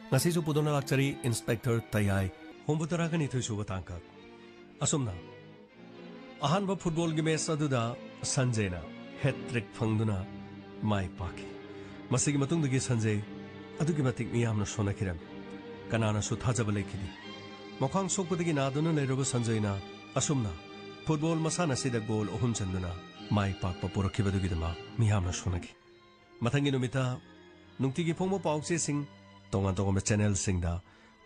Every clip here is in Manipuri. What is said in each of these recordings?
ngasisu pudona lakchari inspector tayai hombutara kani thuisuba tangka asumna ahanba football gi match aduda Sanjay na hat-trick phangduna mai paki masigi matungdagi Sanjay adugi matik miyamna sonakiram kanana su thajaba lekhidi mokhang sokpudagi naduna leroba Sanjay na asumna football masana sida goal ohum chanduna mai pakpa porakibadugi dama miyamna sonaki mathangi numita nungtigi phongmo pawche sing tongan tongan channel singda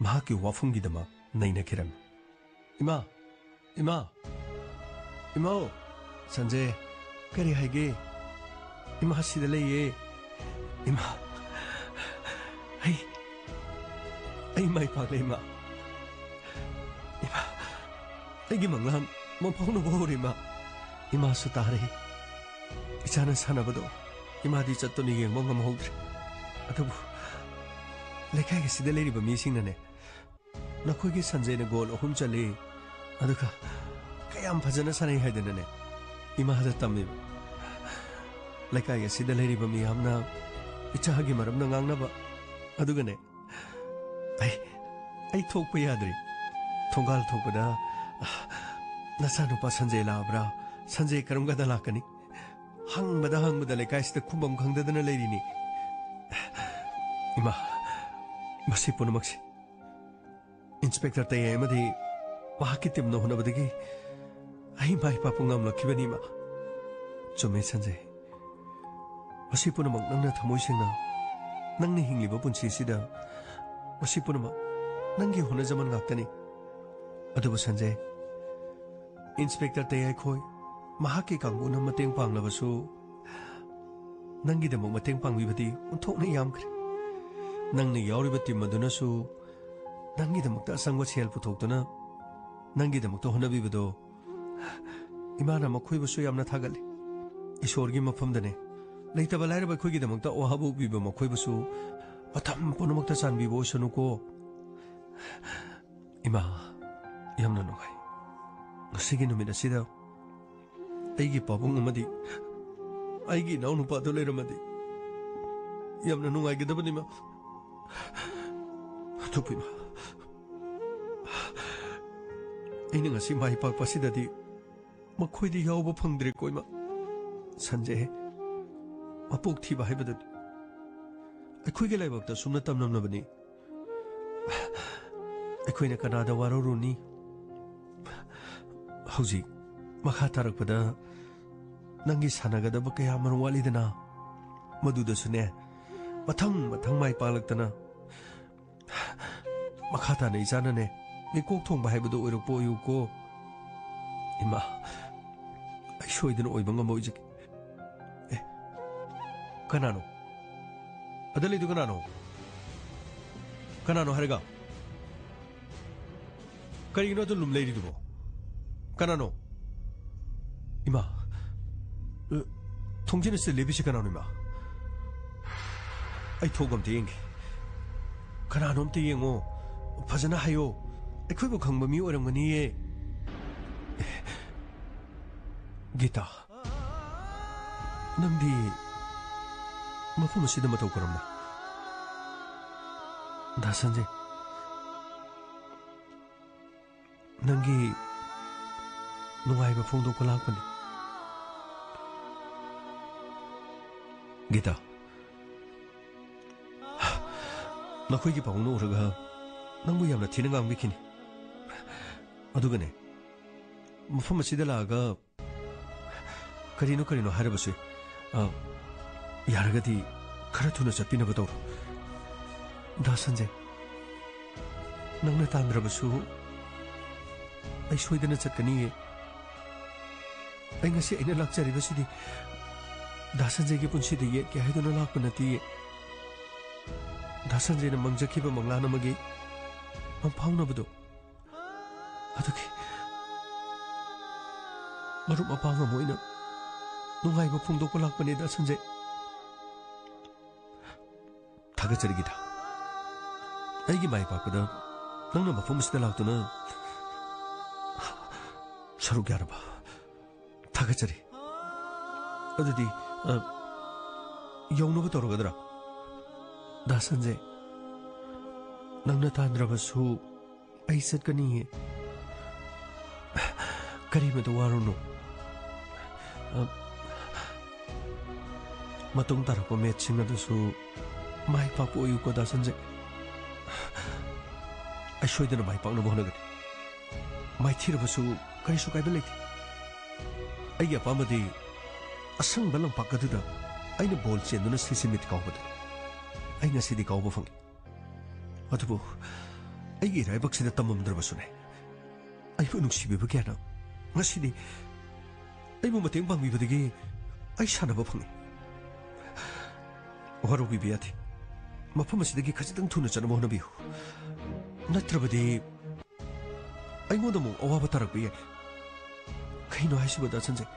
mahaki wafunggi dama naina kiram ima Sanjay kari haige ima hasida leye ima ai mai pak le ima ai gi manglam mo phongno bori ima su tare ichana sanabado ima di chattoni yeng mo ngam hogre atubu lekai gi sida leri ba mi sing na ne nakhoi gi Sanjay na goal ohum chale aduka kayam phajana sanai haidana ne ima hada tammi lekai gi sida leri ba mi amna icha gi maram na ngang na ba aduga ne ai thokpa yadri thongal thokpada nasanu pa Sanjay labra Sanjay karam gada lakani hangbada lekai sida khumbam khangdadana lerini ima masi punumaksi inspector tayai amadi mahaki timno honabadagi ai mai pa pungam lakhibani ma chume Sanjay masi punumak nangna thamoi singna nangni hingliba punchi sida masi punumak nangi hona zaman ngaktani adubu Sanjay inspector tayai khoi mahaki kangbuna mateng panglabasu nangi damok mateng pangbibadi unthokna yamkre nangni yauriba tim adunasu nangi damakta asangwa sel puthokduna nangi damakta honabibado imana makhoibasu yamna thagali isorgi mafamdane leitaba lairaba khoigi damakta ohabu biba makhoibasu patham punumakta chanbibo sanuko ima yamna nogai ngasigi numida sida aigi pabung amadi aigi naunu padu leiramadi yamna nungai gidabani ma tupima aina ngasi mai pakpa sidadi makhoidi yauba phangdre koima Sanjay mapok thiba haibadu aikhoigi laibakta sumna tamnamnabani aikhoina kanada waroruni hauji makha tarakpada nangi sanagadaba kaya marum walidana madudasune mathang mai palaktana makha tana ijanane mikok thongba haibadu oirokpo oyuko ima ai soidana oiba ngamoijik kanano adalidu kanano harga karino to lum leiridubo kanano ima 통진을 쓸 레비시 kanano ai thogam ting kananom te yengo phajana hayo akhoi bo khangba mi oramgani ye gita namdi mafum sida matau karamna da Sanjay nangi nungai ba phongdo ko lakpani gita nakhoi gi pawno uraga nangbu yamna thina ngang bikini adugane mafam asida laga karino harabasu yaragadi khara thuna chapina bataw da Sanjay nangna tandrabasu ai soidana chatkani ai ngasi aina lakchari basidi da Sanjay gi punsi de ye kya haiduna lakpana ti da Sanjay na mangjakhiba manglana magi am phawna bado aduki marup apanga moina nungai ba phungdok pa lakpani da Sanjay thagachari gida ai gi mai pakpada nangna mafum sida laktuna saruk yaraba thagachari adudi yaunuba torogadra da Sanjay ꯅꯪꯅ ꯇꯥꯟꯗ꯭ꯔꯕꯁꯨ ꯑꯩ ꯆꯠꯀꯅꯤꯌꯦ ꯀꯔꯤꯃꯇ ꯋꯥꯔꯨꯅꯨ ꯃꯇꯨꯡ ꯇꯥꯔꯛꯄ ꯃꯦꯠꯁꯤꯡ ꯑꯗꯨꯁꯨ ꯃꯥꯏ ꯄꯥꯛꯄ ꯑꯣꯏꯌꯨꯀꯣ ꯗꯥ ꯁꯟꯖय ꯑꯩ ꯁꯣꯏꯗꯅ ꯃꯥꯏ ꯄꯥꯛꯅꯕ ꯍꯣꯠꯅꯒꯅꯤ ꯃꯥꯏꯊꯤꯔꯕꯁꯨ ꯀꯔꯤꯁꯨ ꯀꯥꯏꯕ ꯂꯩꯇꯦ ꯑꯩꯒꯤ ꯑꯄꯥꯝꯕꯗꯤ ꯑꯁꯪꯕ ꯂꯝꯄꯥꯛ ꯑꯗꯨꯗ ꯑꯩꯅ ꯕꯣꯜ ꯆꯦꯟꯗꯨꯅ ꯁꯤꯁꯤꯃꯤꯠ ꯀꯥꯎꯕꯗꯨꯅꯤ ꯑꯩ ꯉꯁꯤꯗꯤ ꯀꯥꯎꯕ ꯐꯪꯉꯤ ꯑꯗꯨꯕꯨ ꯑꯩꯒꯤ ꯏꯔꯥꯏꯕꯛꯁꯤꯗ ꯇꯝꯃꯝꯗ꯭ꯔꯕꯁꯨꯅꯦ ꯑꯩꯕꯨ ꯅꯨꯡꯁꯤꯕꯤꯕ ꯀꯌꯥꯅ ꯉꯁꯤꯗꯤ ꯑꯩꯕꯨ ꯃꯇꯦꯡ ꯄꯥꯡꯕꯤꯕꯗꯒꯤ ꯑꯩ ꯁꯥꯟꯅꯕ ꯐꯪꯉꯤ ꯋꯥꯔꯧꯕꯤꯕ ꯌꯥꯗꯦ ꯃꯐꯝ ꯑꯁꯤꯗꯒꯤ ꯈꯖꯤꯛꯇꯪ ꯊꯨꯅ ꯆꯠꯅꯕ ꯍꯣꯠꯅꯕꯤꯌꯨ ꯅꯠꯇ꯭ꯔꯕꯗꯤ ꯑꯩꯉꯣꯟꯗ ꯑꯃꯨꯛ ꯑꯋꯥꯕ ꯇꯥꯔꯛꯄ ꯌꯥꯏ ꯀꯩꯅꯣ ꯍꯥꯏꯁꯤꯕ ꯗꯥ ꯁꯟꯖय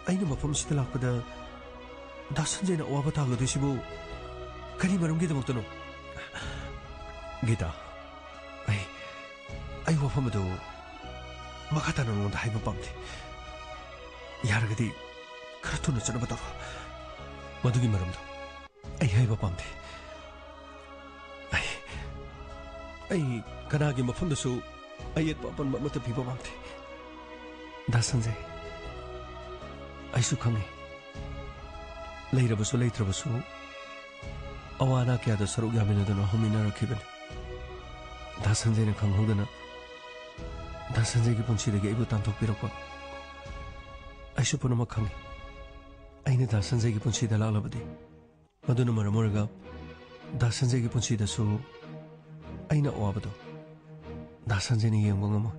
ꯑꯩꯅ ꯃꯐꯝꯁꯤꯗ ꯂꯥꯛꯄꯗ ꯗꯥ ꯁꯟꯖꯌꯅ ꯑꯋꯥꯕ ꯇꯥꯒꯗꯣꯏꯁꯤꯕꯨ ꯀꯔꯤ ꯃꯔꯝꯒꯤꯗꯃꯛꯇꯅꯣ ꯒꯤꯇꯥ ꯑꯩ ꯋꯥꯐꯝ ꯑꯗꯨ ꯃꯈꯥ ꯇꯥꯅ ꯅꯉꯣꯟꯗ ꯍꯥꯏꯕ ꯄꯥꯝꯗꯦ ꯌꯥꯔꯒꯗꯤ ꯈꯔ ꯊꯨꯅ ꯆꯠꯅꯕ ꯇꯧꯔꯣ ꯃꯗꯨꯒꯤ ꯃꯔꯝꯗꯣ ꯑꯩ ꯍꯥꯏꯕ ꯄꯥꯝꯗꯦ ꯑꯩ ꯀꯅꯥꯒꯤ ꯃꯐꯝꯗꯁꯨ ꯑꯌꯦꯠꯄ ꯑꯄꯟꯕ ꯑꯃꯠꯇ ꯄꯤꯕ ꯄꯥꯝꯗꯦ ꯗꯥ ꯁꯟꯖय ꯑꯩꯁꯨ ꯈꯪꯉꯤ ꯂꯩꯔꯕꯁꯨ ꯂꯩꯇ꯭ꯔꯕꯁꯨ ꯑꯋꯥ ꯑꯅꯥ ꯀꯌꯥꯗ ꯁꯔꯨꯛ ꯌꯥꯃꯤꯟꯅꯗꯨꯅ ꯍꯧꯃꯤꯟꯅꯔꯛꯈꯤꯕꯅꯤ ꯗꯥ ꯁꯟꯖꯌꯅ ꯈꯪꯍꯧꯗꯅ ꯗꯥ ꯁꯟꯖꯌꯒꯤ ꯄꯨꯟꯁꯤꯗꯒꯤ ꯑꯩꯕꯨ ꯇꯥꯟꯊꯣꯛꯄꯤꯔꯛꯄ ꯑꯩꯁꯨ ꯄꯨꯝꯅꯃꯛ ꯈꯪꯉꯤ ꯑꯩꯅ ꯗꯥ ꯁꯟꯖꯌꯒꯤ ꯄꯨꯟꯁꯤꯗ ꯂꯥꯛꯂꯕꯗꯤ ꯃꯗꯨꯅ ꯃꯔꯝ ꯑꯣꯏꯔꯒ ꯗꯥ ꯁꯟꯖꯌꯒꯤ ꯄꯨꯟꯁꯤꯗꯁꯨ ꯑꯩꯅ ꯑꯋꯥꯕꯗꯣ ꯗꯥ ꯁꯟꯖꯌꯅ ꯌꯦꯡꯕ ꯉꯝꯃꯣꯏ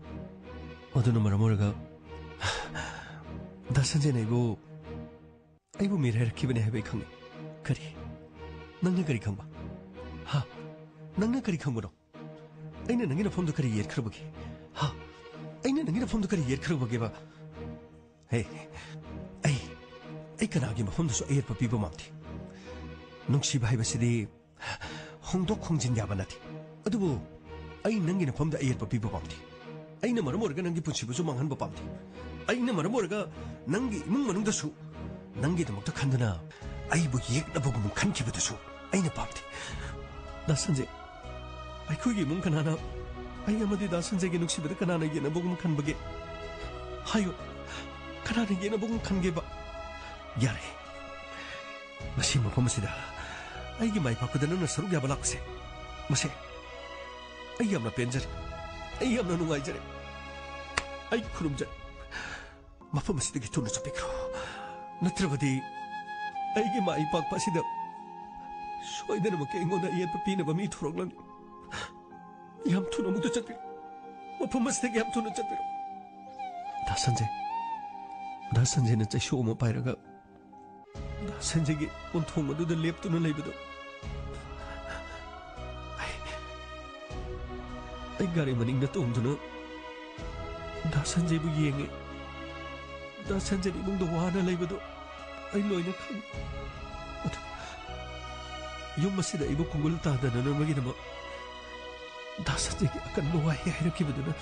ꯃꯗꯨꯅ ꯃꯔꯝ ꯑꯣꯏꯔꯒ ꯗꯥ ꯁꯟꯖꯌꯅ ꯑꯩꯕꯨ ꯃꯤꯔꯥꯏꯔꯛꯈꯤꯕꯅꯤ ꯍꯥꯏꯕ ꯑꯩ ꯈꯪꯉꯤ ꯀꯔꯤ ꯅꯪꯅ ꯀꯔꯤ ꯈꯪꯕ ꯍꯥ ꯅꯪꯅ ꯀꯔꯤ ꯈꯪꯕꯅꯣ ꯑꯩꯅ ꯅꯪꯒꯤ ꯅꯐꯝꯗ ꯀꯔꯤ ꯌꯦꯠꯈ꯭ꯔꯕꯒꯦ ꯍꯥ ꯑꯩꯅ ꯅꯪꯒꯤ ꯅꯐꯝꯗ ꯀꯔꯤ ꯌꯦꯠꯈ꯭ꯔꯕꯒꯦꯕ ꯍꯦ ꯑꯩ ꯀꯅꯥꯒꯤ ꯃꯐꯝꯗꯁꯨ ꯑꯌꯦꯠꯄ ꯄꯤꯕ ꯄꯥꯝꯗꯦ ꯅꯨꯡꯁꯤꯕ ꯍꯥꯏꯕꯁꯤꯗꯤ ꯍꯣꯡꯗꯣꯛ ꯍꯣꯡꯖꯤꯟ ꯌꯥꯕ ꯅꯠꯇꯦ ꯑꯗꯨꯕꯨ ꯑꯩ ꯅꯪꯒꯤ ꯅꯐꯝꯗ ꯑꯌꯦꯠꯄ ꯄꯤꯕ ꯄꯥꯝꯗꯦ ꯑꯩꯅ ꯃꯔꯝ ꯑꯣꯏꯔꯒ ꯅꯪꯒꯤ ꯄꯨꯟꯁꯤꯕꯨꯁꯨ ꯃꯥꯡꯍꯟꯕ ꯄꯥꯝꯗꯦ ꯑꯩꯅ ꯃꯔꯝ ꯑꯣꯏꯔꯒ ꯅꯪꯒꯤ ꯏꯃꯨꯡ ꯃꯅꯨꯡꯗꯁꯨ ꯅꯪꯒꯤꯗꯃꯛꯇ ꯈꯟꯗꯨꯅ ꯑꯩꯕꯨ ꯌꯦꯛꯅꯕꯒꯨꯝ ꯈꯟꯈꯤꯕꯗꯨꯁꯨ ꯑꯩꯅ ꯄꯥꯝꯗꯦ ꯗꯥ ꯁꯟꯖय ꯑꯩꯈꯣꯏꯒꯤ ꯏꯃꯨꯡ ꯀꯅꯥꯅ ꯑꯩ ꯑꯃꯗꯤ ꯗꯥ ꯁꯟꯖयꯒꯤ ꯅꯨꯡꯁꯤꯕꯗ ꯀꯅꯥꯅ ꯌꯦꯠꯅꯕꯒꯨꯝ ꯈꯟꯕꯒꯦ ꯍꯥꯏꯌꯨ ꯀꯅꯥꯅ ꯌꯦꯠꯅꯕꯒꯨꯝ ꯈꯟꯒꯦꯕ ꯌꯥꯔꯦ ꯉꯁꯤ ꯃꯐꯝ ꯑꯁꯤꯗ ꯑꯩꯒꯤ ꯃꯥꯏ ꯄꯥꯛꯄꯗ ꯅꯪꯅ ꯁꯔꯨꯛ ꯌꯥꯕ ꯂꯥꯛꯄꯁꯦ ꯃꯁꯦ ꯑꯩ ꯌꯥꯝꯅ ꯄꯦꯟꯖꯔꯦ ꯑꯩ ꯌꯥꯝꯅ ꯅꯨꯡꯉꯥꯏꯖꯔꯦ ꯑꯩ ꯈꯨꯔꯨꯝꯖꯔꯦ ꯃꯐꯝ ꯑꯁꯤꯗꯒꯤ ꯊꯨꯅ ꯆꯠꯄꯤꯈ꯭ꯔꯣ ꯅꯠꯇ꯭ꯔꯕꯗꯤ ꯑꯩꯒꯤ ꯃꯥꯏ ꯄꯥꯛꯄ ꯑꯁꯤꯗ ꯁꯣꯏꯗꯅꯃꯛꯀꯤ ꯑꯩꯉꯣꯟꯗ ꯑꯌꯦꯠꯄ ꯄꯤꯅꯕ ꯃꯤ ꯊꯣꯔꯛꯂꯅꯤ ꯌꯥꯝ ꯊꯨꯅ ꯑꯃꯨꯛꯇ ꯆꯠꯄꯤꯔꯣ ꯃꯐꯝ ꯑꯁꯤꯗꯒꯤ ꯌꯥꯝ ꯊꯨꯅ ꯆꯠꯄꯤꯔꯣ ꯗꯥ ꯁꯟꯖयꯅ ꯆꯩꯁꯨ ꯑꯃ ꯄꯥꯏꯔꯒ ꯗꯥ ꯁꯟꯖयꯒꯤ ꯄꯣꯟꯊꯣꯡ ꯑꯗꯨꯗ ꯂꯦꯞꯇꯨꯅ ꯂꯩꯕꯗꯣ ꯑꯩ ꯒꯥꯔꯤ ꯃꯅꯤꯡꯗ ꯇꯣꯡꯗꯨꯅ ꯗꯥ ꯁꯟꯖयꯕꯨ ꯌꯦꯡꯉꯦ ꯗꯥ ꯁꯟꯖयꯅ ꯏꯃꯨꯡꯗ ꯋꯥꯅ ꯂꯩꯕꯗꯣ ꯑꯩ ꯂꯣꯏꯅ ꯈꯪꯉꯤ ꯑꯗꯨ ꯌꯨꯝ ꯑꯁꯤꯗ ꯑꯩꯕꯨ ꯈꯣꯡꯒꯨꯜ ꯇꯥꯗꯅꯅꯕꯒꯤꯗꯃꯛ ꯗꯥ ꯁꯟꯖयꯒꯤ ꯑꯀꯟꯕ ꯋꯥꯍꯩ ꯍꯥꯏꯔꯛꯈꯤꯕꯗꯨꯅ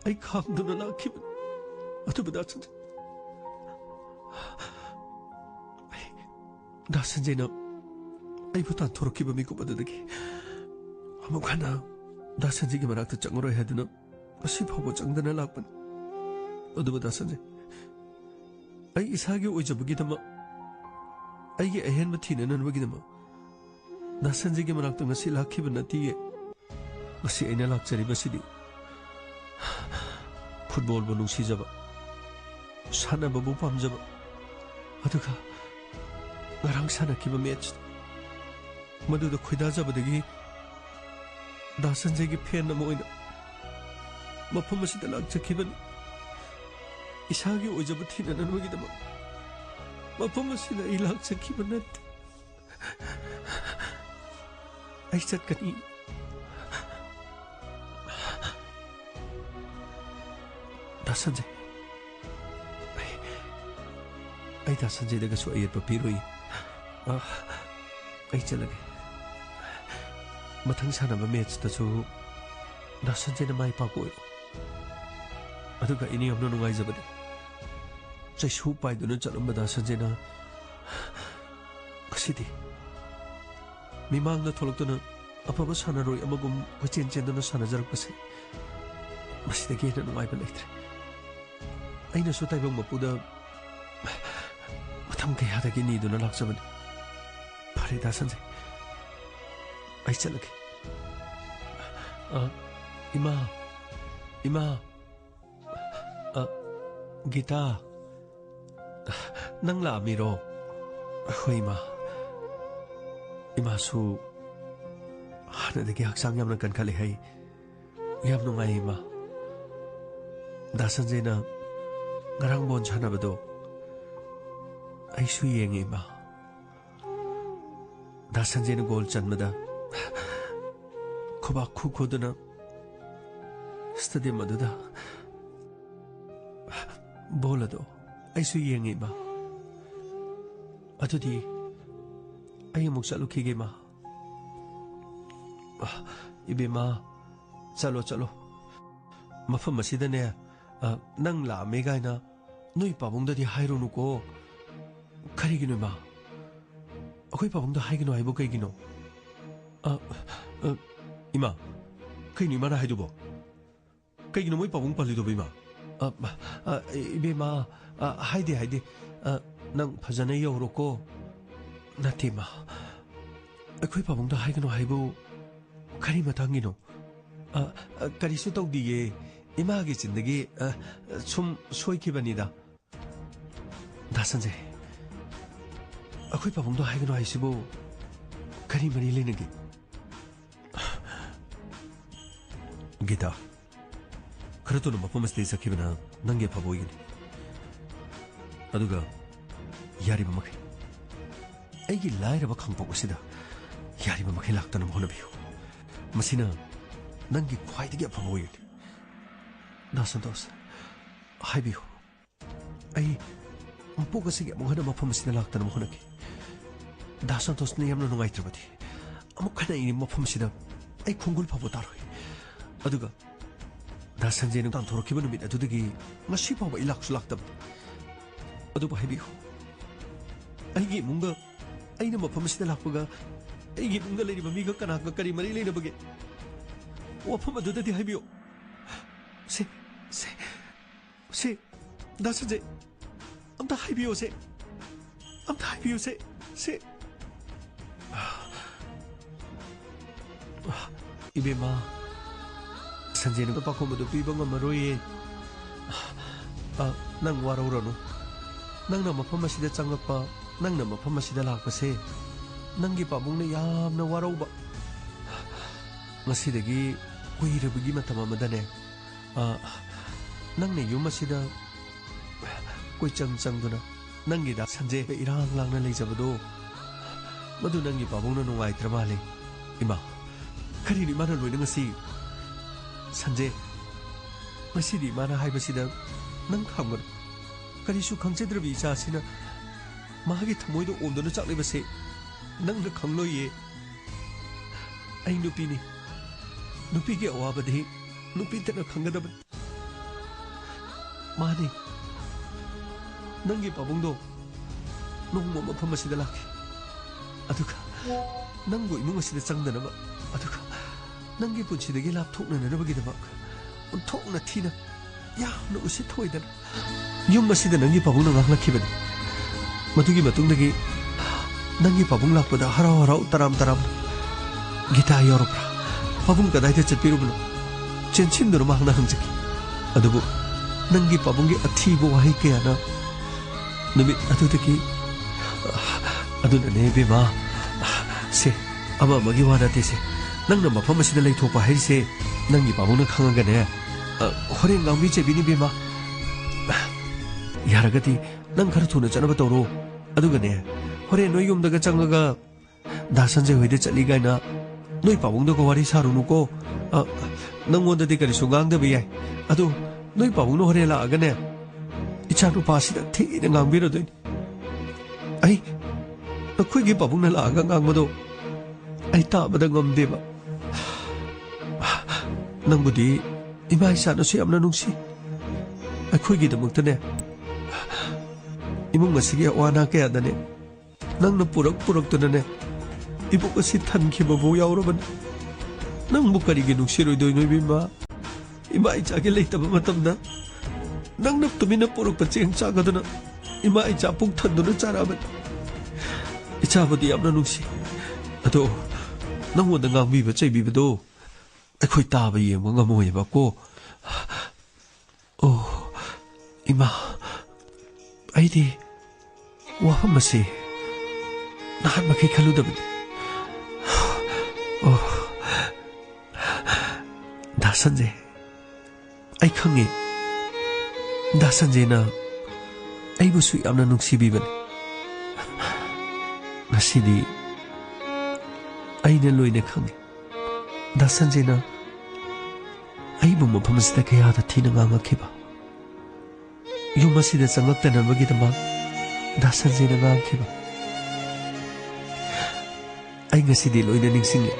ꯑꯩ ꯈꯥꯡꯗꯨꯅ ꯂꯥꯛꯈꯤꯕꯅꯤ ꯑꯗꯨꯕꯨ ꯗꯥ ꯁꯟꯖयꯅ ꯑꯩꯕꯨ ꯇꯥꯟꯊꯣꯔꯛꯈꯤꯕ ꯃꯤꯀꯨꯞ ꯑꯗꯨꯗꯒꯤ ꯑꯃꯨꯛ ꯍꯟꯅ ꯗꯥ ꯁꯟꯖयꯒꯤ ꯃꯅꯥꯛꯇ ꯆꯪꯉꯔꯣꯏ ꯍꯥꯏꯗꯨꯅ ꯉꯁꯤ ꯐꯥꯎꯕ ꯆꯪꯗꯅ ꯂꯥꯛꯄꯅꯤ ꯑꯗꯨꯕꯨ ꯗꯥ ꯁꯟꯖय ꯑꯩ ꯏꯁꯥꯒꯤ ꯑꯣꯏꯖꯕꯒꯤꯗꯃꯛ ꯑꯩꯒꯤ ꯑꯍꯦꯟꯕ ꯊꯤꯅꯅꯕꯒꯤꯗꯃꯛ ꯗꯥ ꯁꯟꯖयꯒꯤ ꯃꯅꯥꯛꯇ ꯉꯁꯤ ꯂꯥꯛꯈꯤꯕ ꯅꯠꯇꯤꯌꯦ ꯉꯁꯤ ꯑꯩꯅ ꯂꯥꯛꯆꯔꯤꯕꯁꯤꯗꯤ ꯐꯨꯠꯕꯣꯜꯕꯨ ꯅꯨꯡꯁꯤꯖꯕ ꯁꯥꯟꯅꯕꯕꯨ ꯄꯥꯝꯖꯕ ꯑꯗꯨꯒ ꯉꯔꯥꯡ ꯁꯥꯟꯅꯈꯤꯕ ꯃꯦꯠꯆ ꯃꯗꯨꯗ ꯈꯣꯏꯗꯥꯖꯕꯗꯒꯤ ꯗꯥ ꯁꯟꯖयꯒꯤ ꯐꯦꯟ ꯑꯃ ꯑꯣꯏꯅ ꯃꯐꯝ ꯑꯁꯤꯗ ꯂꯥꯛꯆꯈꯤꯕꯅꯤ ꯏꯁꯥꯒꯤ ꯑꯣꯏꯖꯕ ꯊꯤꯅꯅꯕꯒꯤꯗꯃꯛ ꯃꯐꯝ ꯑꯁꯤꯗ ꯑꯩ ꯂꯥꯛꯆꯈꯤꯕ ꯅꯠꯇꯦ ꯑꯩ ꯆꯠꯀꯅꯤ ꯗꯥ ꯁꯟꯖय ꯑꯩ ꯗꯥ ꯁꯟꯖयꯗꯒꯁꯨ ꯑꯌꯦꯠꯄ ꯄꯤꯔꯣꯏ ꯑꯩ ꯆꯠꯂꯒꯦ ꯃꯊꯪ ꯁꯥꯟꯅꯕ ꯃꯦꯠꯆꯇꯁꯨ ꯗꯥ ꯁꯟꯖयꯅ ꯃꯥꯏ ꯄꯥꯛꯄ ꯑꯣꯏꯔꯣ ꯑꯗꯨꯒ ꯑꯩꯅ ꯌꯥꯝꯅ ꯅꯨꯡꯉꯥꯏꯖꯕꯅꯤ ꯆꯩꯁꯨ ꯄꯥꯏꯗꯨꯅ ꯆꯠꯂꯝꯕ ꯗꯥ ꯁꯟꯖयꯅ ꯃꯤꯃꯥꯡꯗ ꯊꯣꯛꯂꯛꯇꯨꯅ ꯑꯐꯕ ꯁꯥꯟꯅꯔꯣꯏ ꯑꯃꯒꯨꯝ ꯀꯣꯏꯆꯦꯟ ꯆꯦꯟꯗꯨꯅ ꯁꯥꯟꯅꯖꯔꯛꯄꯁꯦ ꯃꯁꯤꯗꯒꯤ ꯍꯦꯟꯅ ꯅꯨꯡꯉꯥꯏꯕ ꯂꯩꯇ꯭ꯔꯦ ꯑꯩꯅꯁꯨ ꯇꯥꯏꯕꯪ ꯃꯄꯨꯗ ꯃꯇꯝ ꯀꯌꯥꯗꯒꯤ ꯅꯤꯗꯨꯅ ꯂꯥꯛꯆꯕꯅꯤ ꯐꯔꯦ ꯗꯥ ꯁꯟꯖꯦ ꯑꯩ ꯆꯠꯂꯒꯦ 이마 이마 기타 ꯅꯪ ꯂꯥꯛꯑꯝꯃꯤꯔꯣ ꯍꯣꯏ 이마ꯁꯨ ꯍꯥꯟꯅꯗꯒꯤ ꯍꯛꯆꯥꯡ ꯌꯥꯝꯅ ꯀꯟꯈꯠꯂꯦ ꯍꯥꯏ ꯌꯥꯝ ꯅꯨꯡꯉꯥꯏ 이마 ꯗꯥ ꯁꯟꯖꯦꯅ ꯉꯔꯥꯡ ꯕꯣꯜ ꯁꯥꯟꯅꯕꯗꯣ ꯑꯩꯁꯨ ꯌꯦꯡꯉꯤ 이마 ꯗꯥ ꯁꯟꯖꯦꯅ ꯒꯣꯜ ꯆꯟꯕꯗ ꯈꯨꯕꯥꯛ ꯈꯨꯈꯨꯗꯨꯅ 스타디움 ꯑꯗꯨꯗ ꯕꯣꯜ ꯑꯗꯣ ꯑꯩꯁꯨ ꯌꯦꯡꯉꯤ 이마 ꯑꯗꯨꯗꯤ ꯑꯩ ꯑꯃꯨꯛ ꯆꯠꯂꯨꯈꯤꯒꯦ 이마 이베마 ꯆꯠꯂꯣ ꯃꯐꯝ ꯑꯁꯤꯗꯅꯦ ꯅꯪ ꯂꯥꯛꯑꯝꯃꯦ ꯒꯥꯏꯅ ꯅꯣꯏ ꯄꯥꯕꯨꯡꯗꯗꯤ ꯍꯥꯏꯔꯨꯅꯨꯀꯣ ꯀꯔꯤꯒꯤꯅꯣ 이마 ꯑꯩꯈꯣꯏ ꯄꯥꯕꯨꯡꯗ ꯍꯥꯏꯒꯅꯣ ꯍꯥꯏꯕꯨ ꯀꯩꯒꯤꯅꯣ 이마 ꯀꯩꯅꯣ 이마ꯅ ꯍꯥꯏꯗꯨꯕꯣ ꯀꯩꯒꯤꯅꯣ ꯃꯣꯏ ꯄꯥꯕꯨꯡ ꯄꯜꯂꯤꯗꯨꯕ 이마 이베마 하이데 ꯅꯪ ꯐꯖꯅ ꯌꯧꯔꯣꯀꯣ ꯅꯠꯇꯦ ꯏꯃꯥ ꯑꯩꯈꯣꯏ ꯄꯥꯕꯨꯡꯗ ꯍꯥꯏꯒꯅꯣ ꯍꯥꯏꯕꯨ ꯀꯔꯤ ꯃꯇꯥꯡꯒꯤꯅꯣ ꯀꯔꯤꯁꯨ ꯇꯧꯗꯤꯌꯦ ꯏꯃꯥꯒꯤ ꯆꯤꯟꯗꯒꯤ ꯁꯨꯝ ꯁꯣꯏꯈꯤꯕꯅꯤꯗ ꯗꯥ ꯁꯟꯖꯦ ꯑꯩꯈꯣꯏ ꯄꯥꯕꯨꯡꯗ ꯍꯥꯏꯒꯅꯣ ꯍꯥꯏꯁꯤꯕꯨ ꯀꯔꯤ ꯃꯔꯤ ꯂꯩꯅꯒꯦ ꯒꯤꯇꯥ ꯈꯔ ꯊꯨꯅ ꯃꯐꯝ ꯑꯁꯤꯗꯒꯤ ꯆꯠꯈꯤꯕꯅ ꯅꯪꯒꯤ ꯑꯐꯕ ꯑꯣꯏꯒꯅꯤ ꯑꯗꯨꯒ ꯌꯥꯔꯤꯕ ꯃꯈꯩ ꯑꯩꯒꯤ ꯂꯥꯏꯔꯕ ꯈꯪꯄꯣꯛ ꯑꯁꯤꯗ ꯌꯥꯔꯤꯕ ꯃꯈꯩ ꯂꯥꯛꯇꯅꯕ ꯍꯣꯠꯅꯕꯤꯌꯨ ꯃꯁꯤꯅ ꯅꯪꯒꯤ ꯈ꯭ꯋꯥꯏꯗꯒꯤ ꯑꯐꯕ ꯑꯣꯏꯒꯅꯤ ꯗꯥ ꯁꯟꯇꯣꯁ ꯍꯥꯏꯕꯤꯌꯨ ꯑꯩ ꯃꯄꯣꯛ ꯑꯁꯤꯒꯤ ꯑꯃꯨꯛ ꯍꯟꯅ ꯃꯐꯝ ꯑꯁꯤꯗ ꯂꯥꯛꯇꯅꯕ ꯍꯣꯠꯅꯈꯤ ꯗꯥ ꯁꯟꯇꯣꯁꯅ ꯌꯥꯝꯅ ꯅꯨꯡꯉꯥꯏꯇ꯭ꯔꯕꯗꯤ ꯑꯃꯨꯛ ꯍꯟꯅ ꯑꯩ ꯃꯐꯝ ꯑꯁꯤꯗ ꯑꯩ ꯈꯣꯡꯒꯨꯜ ꯐꯥꯎꯕ ꯇꯥꯔꯣꯏ ꯑꯗꯨꯒ ꯗꯥ ꯁꯟꯖꯦꯅ ꯇꯥꯟꯊꯣꯔꯛꯈꯤꯕ ꯅꯨꯃꯤꯠ ꯑꯗꯨꯗꯒꯤ ꯉꯁꯤ ꯐꯥꯎꯕ ꯑꯩ ꯂꯥꯛꯁꯨ ꯂꯥꯛꯇꯕꯅꯤ ꯑꯗꯨꯕꯨ ꯍꯥꯏꯕꯤꯌꯨ ꯑꯩꯒꯤ ꯏꯃꯨꯡꯒ ꯑꯩꯅ ꯃꯐꯝ ꯑꯁꯤꯗ ꯂꯥꯛꯄꯒ ꯑꯩꯒꯤ ꯏꯃꯨꯡꯗ ꯂꯩꯔꯤꯕ ꯃꯤꯒ ꯀꯅꯥꯒ ꯀꯔꯤ ꯃꯔꯤ ꯂꯩꯅꯕꯒꯦ ꯋꯥꯐꯝ ꯑꯗꯨꯗꯗꯤ ꯍꯥꯏꯕꯤꯌꯨ ꯁꯦ ꯗꯥ ꯁꯟꯖꯦ ꯑꯝꯇ ꯍꯥꯏꯕꯤꯌꯨ ꯑꯝꯇ ꯍꯥꯏꯕꯤꯌꯨ ꯁꯦ 이베마 선재는 빠코모도 삐방가 마로예 난 와라우라노 난 머펌 마시다 짱가빠 난 머펌 마시다 락바세 난기 빠봉네 얌나 와라우바 ngasiꯗꯒꯤ ꯀꯨꯏꯔꯕꯒꯤ ꯃꯇꯝ ꯑꯃꯗꯅꯦ ꯅꯪꯅ ꯌꯨꯝ ꯑꯁꯤꯗ ꯀꯣꯏꯆꯪ ꯆꯪꯗꯨꯅ ꯅꯪꯒꯤꯗ ꯁꯟꯖꯦꯒ ꯏꯔꯥꯡ ꯂꯥꯡꯅ ꯂꯩꯖꯕꯗꯣ ꯃꯗꯨ ꯅꯪꯒꯤ ꯄꯥꯕꯨꯡꯅ ꯅꯨꯡꯉꯥꯏꯇ꯭ꯔ ꯃꯥꯜꯂꯦ ꯏꯃꯥ ꯀꯔꯤꯅꯣ ꯏꯃꯥꯅ ꯂꯣꯏꯅ ꯉꯁꯤ ꯁꯟꯖꯦ ꯉꯁꯤꯗꯤ ꯏꯃꯥꯅ ꯍꯥꯏꯕꯁꯤꯗ ꯅꯪ ꯈꯪꯒꯅꯨ ꯀꯔꯤꯁꯨ ꯈꯪꯖꯗ꯭ꯔꯕ ꯏꯆꯥ ꯑꯁꯤꯅ ꯃꯥꯒꯤ ꯊꯃꯣꯏꯗ ꯑꯣꯝꯗꯨꯅ ꯆꯥꯛꯂꯤꯕꯁꯦ ꯅꯪꯅ ꯈꯪꯂꯣꯏꯌꯦ ꯑꯩ ꯅꯨꯄꯤꯅꯤ ꯅꯨꯄꯤꯒꯤ ꯑꯋꯥꯕꯗꯤ ꯅꯨꯄꯤꯇꯅ ꯈꯪꯒꯗꯕꯅꯤ ꯃꯥꯅꯤ ꯅꯪꯒꯤ ꯄꯥꯕꯨꯡꯗꯣ ꯅꯣꯡꯃ ꯃꯐꯝ ꯑꯁꯤꯗ ꯂꯥꯛꯈꯤ ꯑꯗꯨꯒ ꯅꯪꯕꯨ ꯏꯃꯨꯡ ꯑꯁꯤꯗ ꯆꯪꯗꯅꯕ ꯑꯗꯨꯒ ꯅꯪꯒꯤ ꯄꯨꯟꯁꯤꯗꯒꯤ ꯂꯥꯞꯊꯣꯛꯅꯅꯕꯒꯤꯗꯃꯛ ꯑꯣꯟꯊꯣꯛꯅ ꯊꯤꯅ ꯌꯥꯝꯅ ꯎꯁꯤꯠ ꯊꯑꯣꯏꯗꯅ ꯌꯨꯝ ꯑꯁꯤꯗ ꯅꯪꯒꯤ ꯄꯥꯕꯨꯡꯅ ꯉꯥꯡꯂꯛꯈꯤꯕꯅꯤ ꯃꯗꯨꯒꯤ ꯃꯇꯨꯡꯗꯒꯤ ꯅꯪꯒꯤ ꯄꯥꯕꯨꯡ ꯂꯥꯛꯄꯗ ꯍꯔꯥꯎ ꯇꯔꯥꯝ ꯒꯤꯇꯥ ꯌꯥꯎꯔꯛꯄ꯭ꯔꯥ ꯄꯥꯕꯨꯡ ꯀꯗꯥꯏꯗ ꯆꯠꯄꯤꯔꯨꯕꯅꯣ ꯆꯦꯟꯁꯤꯟꯗꯨꯅ ꯃꯍꯥꯛꯅ ꯍꯪꯖꯈꯤ ꯑꯗꯨꯕꯨ ꯅꯪꯒꯤ ꯄꯥꯕꯨꯡꯒꯤ ꯑꯊꯤꯕ ꯋꯥꯍꯩ ꯀꯌꯥꯅ ꯅꯨꯃꯤꯠ ꯑꯗꯨꯗꯒꯤ ꯑꯗꯨꯅꯅꯦ ꯕꯦꯃꯥ ꯁꯦ ꯑꯃꯒꯤ ꯋꯥ ꯅꯠꯇꯦꯁꯦ ꯅꯪꯅ ꯃꯐꯝ ꯑꯁꯤꯗ ꯂꯩꯊꯣꯛꯄ ꯍꯥꯏꯔꯤꯁꯦ ꯅꯪꯒꯤ ꯄꯥꯕꯨꯡꯅ ꯈꯪꯉꯒꯅꯦ ꯍꯣꯔꯦꯟ ꯉꯥꯡꯕꯤ ꯆꯩꯕꯤꯅꯤ ꯕꯦꯃꯥ ꯌꯥꯔꯒꯗꯤ ꯅꯪ ꯈꯔ ꯊꯨꯅ ꯆꯠꯅꯕ ꯇꯧꯔꯣ ꯑꯗꯨꯒꯅꯦ ꯍꯣꯔꯦꯟ ꯅꯣꯏ ꯌꯨꯝꯗꯒ ꯆꯪꯉꯒ ꯗꯥ ꯁꯟꯖꯦ ꯍꯣꯏꯗ ꯆꯠꯂꯤ ꯒꯥꯏꯅ ꯅꯣꯏ ꯄꯥꯕꯨꯡꯗꯒ ꯋꯥꯔꯤ ꯁꯥꯔꯨꯅꯨꯀꯣ ꯅꯪꯉꯣꯟꯗꯗꯤ ꯀꯔꯤꯁꯨ ꯉꯥꯡꯗꯕ ꯌꯥꯏ ꯑꯗꯨ ꯅꯣꯏ ꯄꯥꯕꯨꯡꯅ ꯍꯣꯔꯦꯟ ꯂꯥꯛꯑꯒꯅꯦ ꯏꯆꯥ ꯅꯨꯄꯥꯁꯤꯗ ꯊꯤꯅ ꯉꯥꯡꯕꯤꯔꯗꯣꯏꯅꯤ ꯑꯩꯈꯣꯏꯒꯤ ꯄꯥꯕꯨꯡꯅ ꯂꯥꯛꯑꯒ ꯉꯥꯡꯕꯗꯣ ꯑꯩ ꯇꯥꯕꯗ ꯉꯝꯗꯦꯕ ꯅꯪꯕꯨꯗꯤ ꯏꯃꯥ ꯏꯆꯥꯅꯁꯨ ꯌꯥꯝꯅ ꯅꯨꯡꯁꯤ ꯑꯩꯈꯣꯏꯒꯤꯗꯃꯛꯇꯅꯦ ꯏꯃꯨꯡ ꯑꯁꯤꯒꯤ ꯑꯋꯥ ꯑꯅꯥ ꯀꯌꯥꯗꯅꯦ ꯅꯪꯅ ꯄꯨꯔꯛꯇꯨꯅꯅꯦ ibok asi thankhibabo yaurabani nangbu karigi nungsiroidoi noi bima ima icha ge leitaba matamda nangna tumina porok pacheng chagaduna ima icha puk thanduna charabani icha bodi yamna nungsi ado nangwanda ngangbiba chaibibado akhoi taba yengba ngamoyeba ko oh ima aidi wahamasi nahan makai khaludabani oh da sanjay ai khangi da sanjay na ai bu su yamna nungsibibani ngasidi ai na loine khangi da sanjay na ai bu mafam sida kaya da thina ngangakhiba yum asida changaktana magidama da sanjay na ngangakhiba ai ngasidi loina ningsinge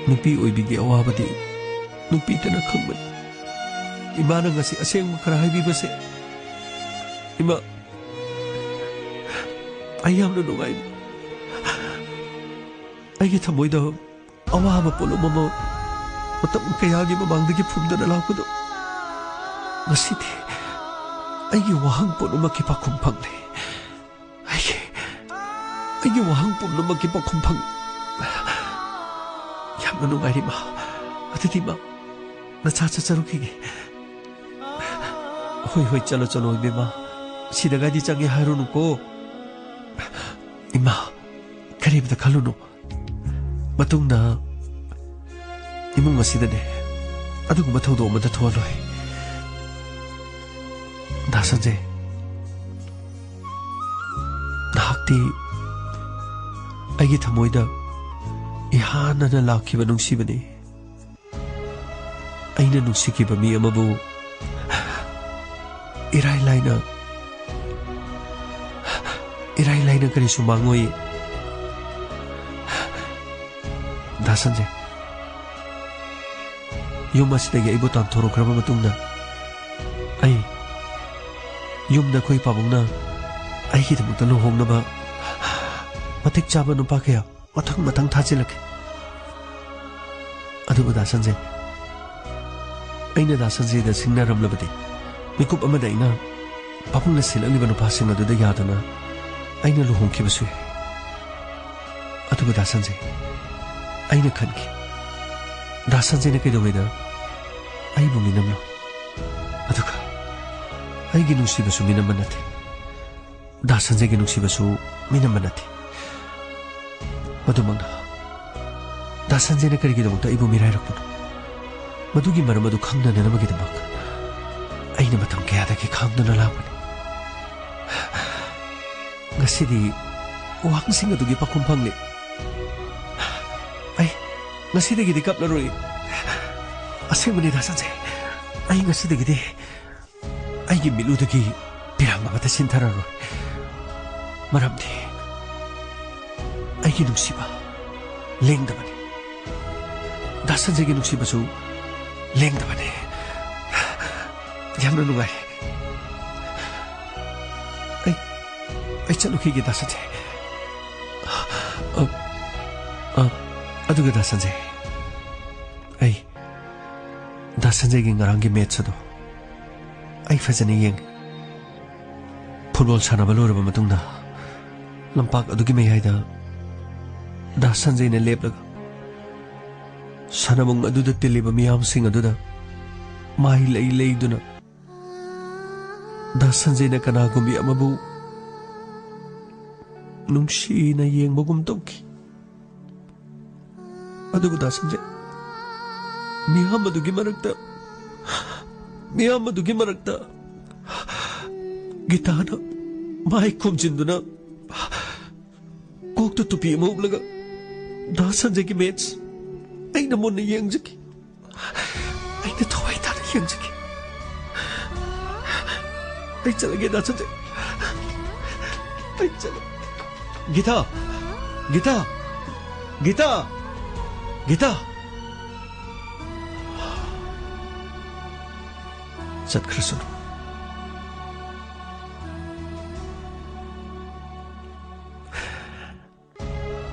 nupi oibigi awabadi nupi tana khangban imana ngasi aseng khara haibibase ima ayamna nugai aigi thamoida awaba polo mama matam kayagi mamangdagi phumdana lakpado ngasidi aigi wahang polo makki pakhum phangne aigi wahang polo makki pakhum phang yamna nugai ma aditi ma na cha cha charuki hoi chalo chalo bema sida gadi changi harunu ko ima karibda khalunu matungna imung asida ne aduguma thodo mata tholoi da sanjay nahakti aigi thamoida ihana na lakhiba nungsibani aina nungsikiba mi amabu irai laina kari sumangoi da sanjay yum asidagi aibu tanthorokraba matungna ai yumda khoi pabungna aigi damukta luhongnaba matik chaba nupa kaya mathang thachilake adubu da sanjay aina da sanjay da singnaramlabadi mikup amada ina papungna silaliba nupasing aduda yadana aina luhongkhibasu adubu da sanjay aina khanki da sanjay na kaidowaida aibu minamlo aduga aigi nungsibasu minamba nate da sanjay gi nungsibasu minamba nate madumangna da sanjay na karigidamukta aibu mirairakpano madugi maram adu khangnanamagidamag aina matam kayadagi khangdana lakpani ngasidi wahangsing adugi pakhum phangni ai ngasidagidi kaplaroi asengmani da sanjay ai ngasidagidi aigi miludagi pirang amata sinthararoi maramdi aigi nungsiba lengdabani da sanjay gi nungsibasu lengdabani yamna nugai ai chalukhige da sanjay aduga da sanjay ai da sanjay gi ngarang gi match ado ai fajani yeng football sanaba loraba matungna lampak adugi meyhaida da sanjay ne leplaga sanamung aduda tiliba miyam sing aduda mai lei duna da sanjay na kanagumi amabu nungsi na yengbagum tawki adugu da sanjay miyam adugi marakta gitana mai kumjinduna kokta tupi ama ublaga da sanjay gi match aina monna yengjaki aina thawai tana yengjaki ai chalage da sanjay ai chala Gita Satkrasunu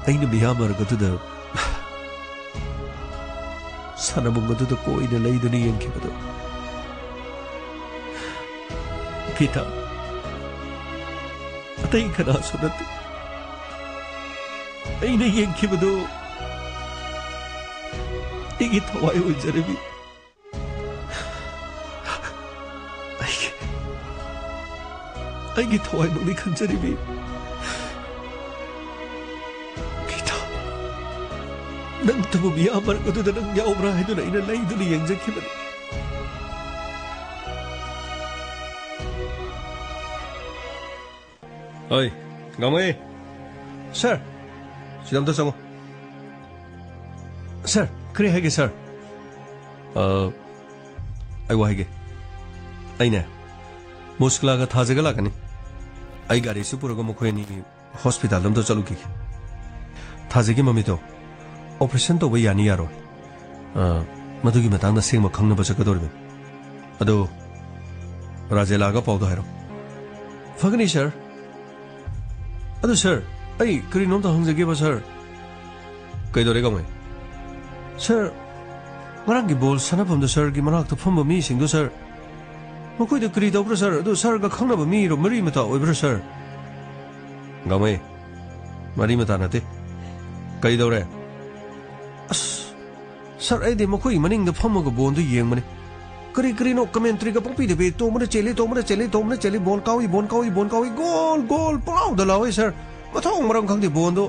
ꯑꯩꯅ ꯃꯤꯌꯥꯝ ꯃꯔꯛ ꯑꯗꯨꯗ ꯁꯥꯟꯅꯕꯨꯡ ꯑꯗꯨꯗ ꯀꯣꯏꯅ ꯂꯩꯗꯨꯅ ꯌꯦꯡꯈꯤꯕꯗꯣ ꯒꯤꯇꯥ ꯑꯇꯩ ꯀꯅꯥꯁꯨ ꯅꯠꯇꯦ ꯑꯩꯅ ꯌꯦꯡꯈꯤꯕꯗꯣ ꯑꯩꯒꯤ ꯊꯋꯥꯏ ꯑꯣꯏꯖꯔꯕꯤ ꯑꯩꯒꯤ ꯊꯋꯥꯏꯃꯛꯅꯤ ꯈꯟꯖꯔꯤꯕꯤ ꯒꯤꯇꯥ ꯅꯪꯇꯕꯨ ꯃꯤꯌꯥꯝ ꯃꯔꯛ ꯑꯗꯨꯗ ꯅꯪ ꯌꯥꯎꯕ꯭ꯔꯥ ꯍꯥꯏꯗꯨꯅ ꯑꯩꯅ ꯂꯩꯗꯨꯅ ꯌꯦꯡꯖꯈꯤꯕꯅꯤ 어이, 강모이. Sir, 시험도 써고. Sir, 그래 하게, sir. 아이고 하게. 아이네. 모스클라가 타제가 라가니. 아이 가리 수프로가 모코니 호스피탈 놈도 쩔루기. 타제기 몸이도 오퍼레이션도 왜 야니야로. 마두기 마당나 생모 강나 버저가 도르면. 아도 라젤라가 보도 해로. 파그니, sir. अदु सर अई करिनोम त हंजगेबा सर कइदोरे गमय सर ngaraंगी बॉल सनाफम द सर की मनाक त फम मी सिंग दो सर मकोय द करि दब्र सर अदु सर गा खंगनब मी रो मरी मता ओइब्र सर गमय मरी मता नते कइदोरे अस सर आई दे मकोय मनिंग द फम ग बोन दु येंगमने करी करिनो कमेंट्री का पंपी दे तो मने चले बॉल कावी गोल गोल पाउ द लावे सर मथों मरम खंगदे बॉल दो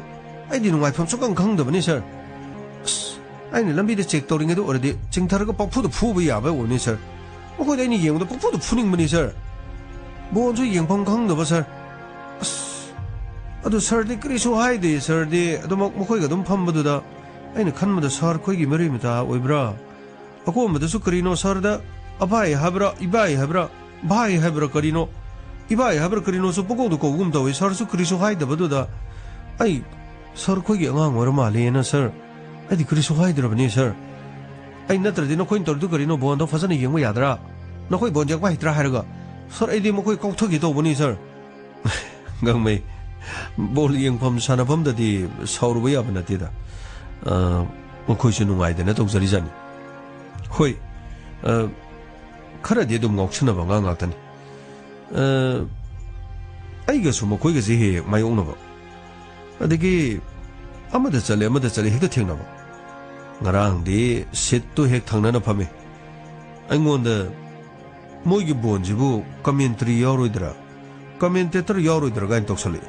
आई दि नुवाई फम सुकंग खंगदबनी सर आई ने लंबी दे चेक तोरिंग दो ओरदे चिंगथर का पफु द फुब याबे ओनी सर मको दे नि येंग द पफु द फुनिंग बनी सर बॉल जो येंग फम खंगदब सर अदु सर दे करिसो हाई दे सर दे अदु मकोय ग दम फम बदुदा आई ने खनमद सर खोय गी मरी मता ओइब्रा अकोमदसु करिनो सरदा अबाई हाब्रा इबाई हाब्रा भाई हाब्रा करिनो इबाई हाब्रा करिनो सु पकोदु कोगुम तवे सरसु करिसु हाइदबदुदा आई सर खोगी अंगांग ओर मालेना सर आदि करिसु हाइदरबनी सर आई नत्रदि नखोइन तरदु करिनो बोंदो फसना येंगबा यादरा नखोइ बोन जगबा हित्रा हारगा सर आइदि मखोइ कौथगि तौबनी सर गंमै बोल येंगफम सानाफम ददि साउरुबा याबा नतेदा मखोइसु नुंगाइदना तौजरि जानि होय खरदि दुम ngauksnaba nga ngakani aiga su makoi ga je he mayongnaba adigi amada chale hekta thengnaba ngarang di sit to hek thangnana phame aingonda moigi bonjibu commentary yoroidra commentator yoroidra gain toksali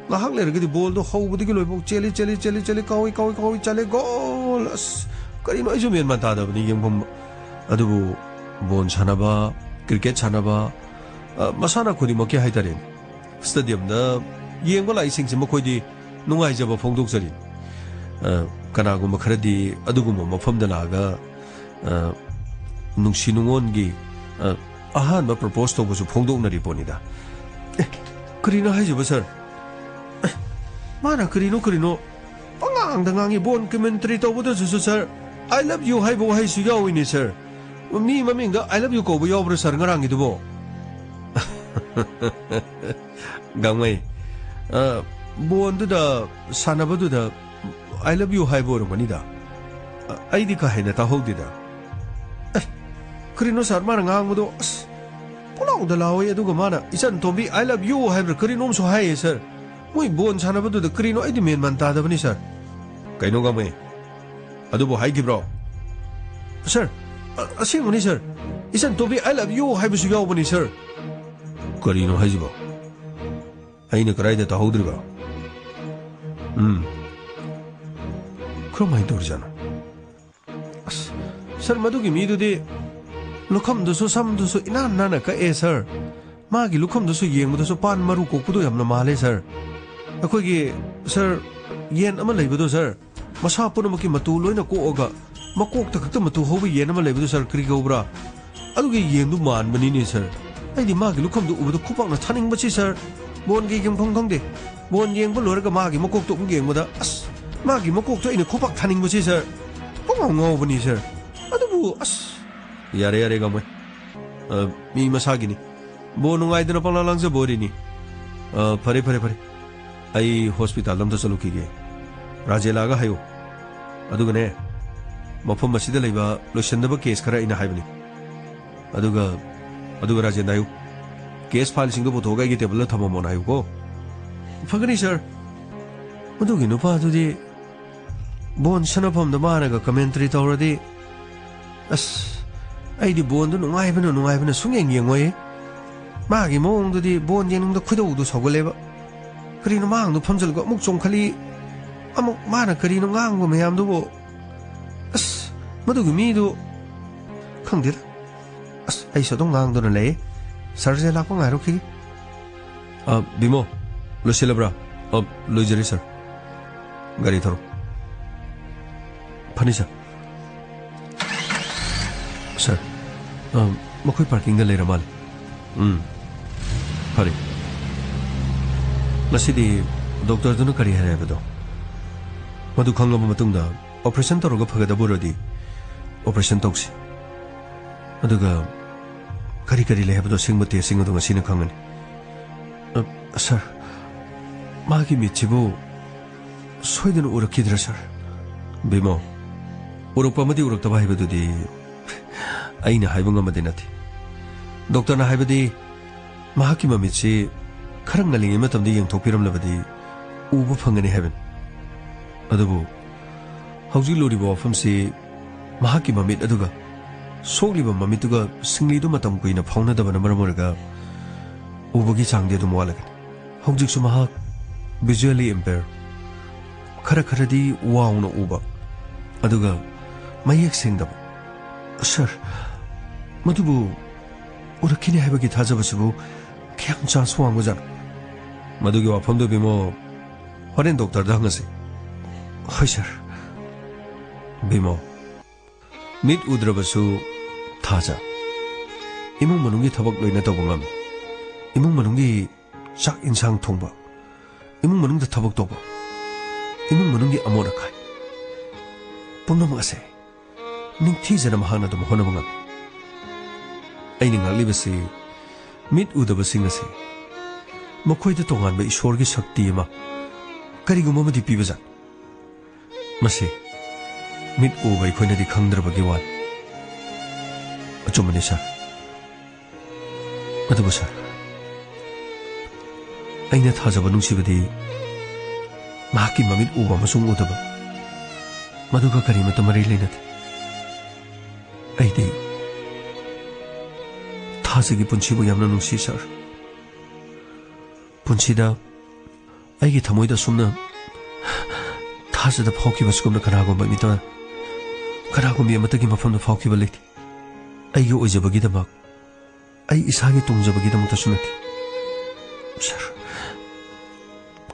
ngahak lergidi bol do howbudigi loibok cheli kawi chale gol करीनो आइसु मेन मा तादबनि येंगफम अदुबु बोन सानाबा क्रिकेट सानाबा मसाना खुनि मके हाइतारे स्टेडियम दा येंगबा लाइसिंग से मखोइदि नुंगाइ जबा फोंदोक जरि कनागु मखरदि अदुगु मफम दा लागा नुंसि नुंगोनगी आहान बा प्रपोज तोबसु फोंदोक नरि पोनिदा करीनो हाइजबा सर माना करीनो पंगांग दंगांगी बोन कमेंट्री तोबदो सुसु sir I love you hai bo hai su yaw ini sir mi maming da I love you ko bo yaw bro sir ngarang idu bo gamai bon du da sanaba du da I love you hai bo ro mani da ai di ka hai na ta hodi da krino sir mar ngang bo do pulau da lawi adu ga mana isan tombi I love you hai bro krinom so hai sir moi bon sanaba du da krino ai di men man ta da bani sir kaino gamai अदुबो हाइगिब्रो सर असेंगनि सर इसन तोबी आई लव यू हाइबसु यावबनि सर करिनो हाइजिबो आइना कराइदा ताहौद्रिबा क्रमाइ दरजानो सर मदुगी मीदुदि लुखमदसु समदसु इना नाना का ए सर मागी लुखमदसु येंगबदसु पान मरु कोकपुदो यामना माले सर अखोगी सर येन अमा लैबदो सर मसा पुनमकी मतु लोइना कोगा मकोक तखत मतु होबे येन अमा लैबदो सर क्रि गौब्रा अदुगे येंदु मानबनी ने सर आइदि मागी लुखमदु उबदु खुपाकना थानिंगबची सर बोन गे गेम खंगदे बोन येंगबो लोरगा मागी मकोक तो गेंगबदा अस मागी मकोक तो इने खुपाक थानिंगबची सर पंगाव ngawbani सर अदुबु अस यारे गमै मी मसागिनी बो नुंगाइदना पंगला लांगजे बोरिनी फरे आई हॉस्पिटल लमदा चलुखिगे राजेलागा हायो अदुगने मफम मसिदा लेबा लोइसनदबा केस खरा इना हाइबनी अदुगा राजेन दायु केस फाइल सिंगो पुथोगा गी टेबल थमो मोन हायो को फगनी सर मदुगी नुपा दुदी बोन सनफम द मानगा कमेंटरी तौरदी अस आइदी बोन दु नुंगाइबना सुंगेंग येंगोय मागी मोंगदुदी बोन येंगदु खुदौदु सौगलेबा करिनो मांगदु फमजलगो अमुक चोंखली अमुक माना करिनो ngang मैम दुबो अस मदुगी मीदु खंगदेला अस आइसो ngang ले सरजे लाको ngaरोखि बिमो लोसिलब्रा लोइजरी सर गाड़ी थरो फनी सर मखोई पार्किंग दा लेरा माल फरे मसिदी डॉक्टर दुनु करी हारेबदो मदु खंगलबा मतुंगदा ऑपरेशन तौरगा फगदबुरदी ऑपरेशन तौसी अदुगा करी लेहबदो सिंगबते सिंगदो ngasiना खंगनी सर मागी मिचिबो सोइदन उरखिद्रा सर बिमो उरकपमदी उरक्तबा हाइबदुदी आइना हाइबंगा मदे नथि डॉक्टर ना हाइबदी माकी ममिची खरंग नलिंगे मतमदी यंगथोपिरमलबदी उबो फंगनी हाइबन अदुबो हौजी लोरिबो अफमसी माकी ममित अदुगा सोगलिबा ममितुगा सिंगलिदु मतम कुइना फाउनदबना मरमरगा उबगी चांगदे दुम वालगन हौजिकसु महाक विजुअली इम्पेयर खरदी वाउना उबा अदुगा मयेक सेंगदब सर मदुबु उरखिने हाइबगी थाजबसुबु क्याम चान्स वांगो जान मदुगी वाफमदु बिमो हरेन डॉक्टर दंगसे होय सर बिमो मिट उद्रबसु थाजा इमुंग मनुंगी थबक लोइना तबंगम इमुंग मनुंगी चाक इंसांग थोंबा इमुंग मनुंगदा थबक तोबा इमुंग मनुंगी अमोर खाय पुनमगासे निंगथी जना महाना दम होनबंगम आइनि ngalibasi mit udabasing ase मखोइदा तोंगानबा ईश्वरगी शक्ति एमा करिगुम मदि पिबजा मसे मिट उबाय खोइनादि खंद्रबगी वान अचुमने सर अदुबो सर आइना थाजबा नुंसिबदि माकी ममित उबा मसुंग उदबा मदुगा करिमत मरि लेनति आइदि थाजगी पुंसिबु यामना नुंसि सर पुंसिदा आइगी थमोइदा सुमना थाजदा फाउखिबा सुमना कनागुम्बा मिता कनागुम्बि अमतगी मफमदा फाउखिबा लेति आइगी ओइजबगीदमक आई इसागी तुंगजबगीदमक सुनति सर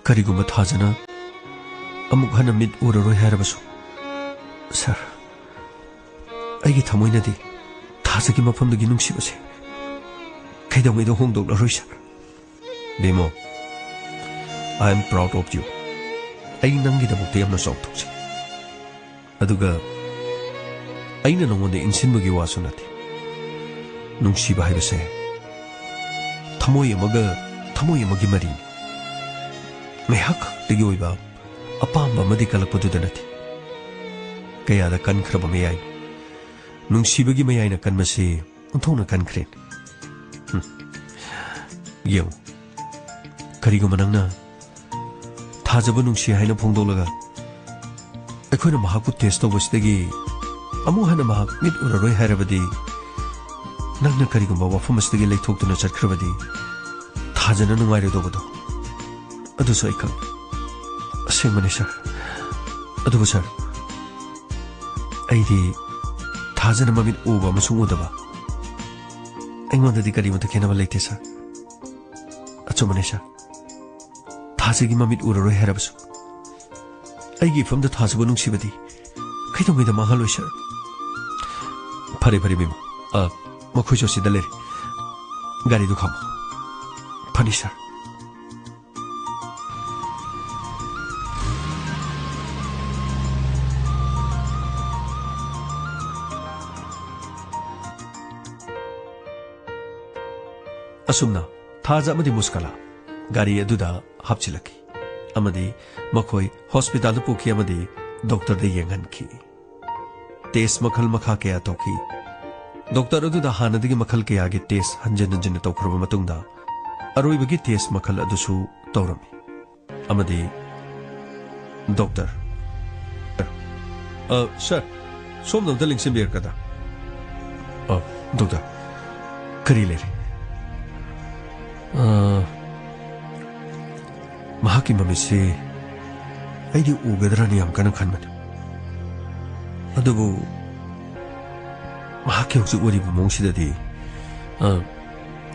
करिगुम्बा थाजना अमुक हना मिट उररोय हारबसु सर आइगी थमोइनादि थाजगी मफमदगी नुंसिबसे कैदोंगैदो होंदोक्लरोय sir Demo, I am proud of you. I nangidamukta yamna chawthokse. Aduga aina nongonda insinbagi wasu nati. Nungsiba haibase thamoi amagi mari. Mehak tigi oiba apamba madi kalakpaduda nati. Kayada kankraba mayai. Nungsibagi mayai na kanmasi unthona kankren. Yeng करिगुम नंगना थाजबु नुंसि हाइना फोंदोलगा अखोइना महाकु टेस्ट तौबसिदगी अमु हना महाक मिट उररोय हारबदी नंगना करिगुम वाफमसदगी लेथोक्तुना चटख्रबदी थाजना नुंगाइरे दोबदो अदुसो इखा असेंगमने सर अदुबो सर आइदि थाजना ममित उबा मसुंग उदबा अइंगोंददि करिमत खेनबा लेते सर अचुमने सर थाजगी ममित उररोय हारबसु आइगी फमदा थाजबु नुंसिबदि कैदोंगैदा माहालोय सर फरे बिमो मखोइसो सिदा लेरे गाड़ी दु खामो फनी सर असुमना थाजा मदि मुस्कला गाड़ी अदुदा हापचिलकी amadi makhoi hospital da puki amadi doctor da yengan ki test makhal makha kaya toki doctor adu da hanadigi makhal kaya gi test hanjan hanjan tawkhruba matungda aroi bagi test makhal adusu tawrami amadi doctor sir som dam da lingsim ber kada doctor kari le mahaki mami se aidi ugadrani am kana khanman adubu mahaki hosu ori bu mongsi di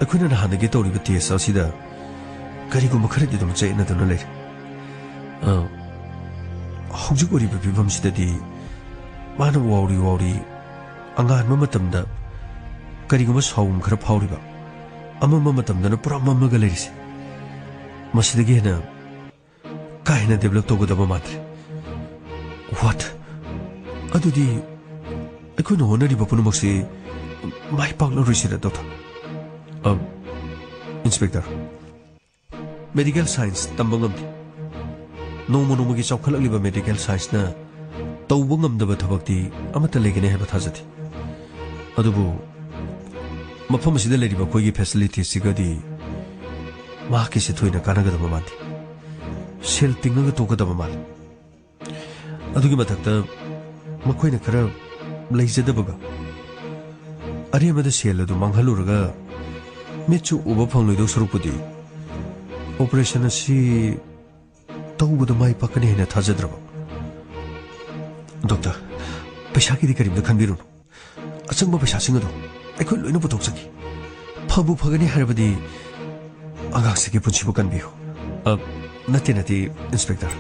akhuna na hanagi tori bu tes asida kari gu makhara di dum chai na dun le hoju ori bu bibam sida di mana wari angan ma matamda kari gu ma sawum khara phawri ba ama ma matamda na pura mamma ga lerisi masidagi na kaina develop to godaba matre what adudi akhuna honari ba punumaksi mai pakla risira doctor inspector medical science tambangam nomo gi chawkhalak liba medical science na tawbungam daba thabakti amata legene heba thajati adubu mafam asida leriba koigi facilities sigadi mahaki se thoina kanagadaba mati sel tingaga togadaba mal adugi mathakta makoina khara leijadabaga aremada sel adu manghaluraga mechu uba phangloido surupudi operation asi tawbada mai pakane hena thajadraba doctor paisa ki dikarim da khanbiru achangba paisa singado akhoi loina putok saki phabu phagani harabadi agak saki punchibu kanbiyo nati inspector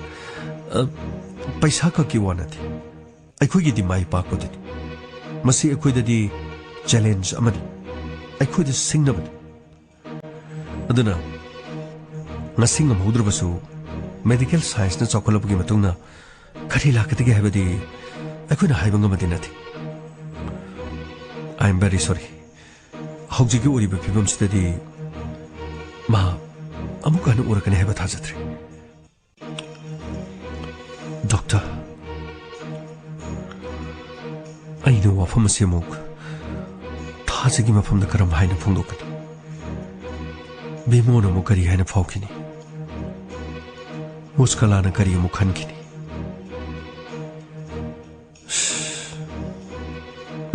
paisa ka ki wanati akhoi gi di mai pakodi masi akhoi da di challenge amani akhoi da singnabani aduna ngasing am hudrabasu medical science na chokolabugi matungna kari lakati ge habadi akhoi na haibanga madinati I am very sorry hawjigi uri ba pibam sidadi ma amuka na urakani haba thajatre doctor aino wafam semuk thajigi mafam da karam haina phungdokani bemona mu kari haina phawkini muskala na kari mu khankini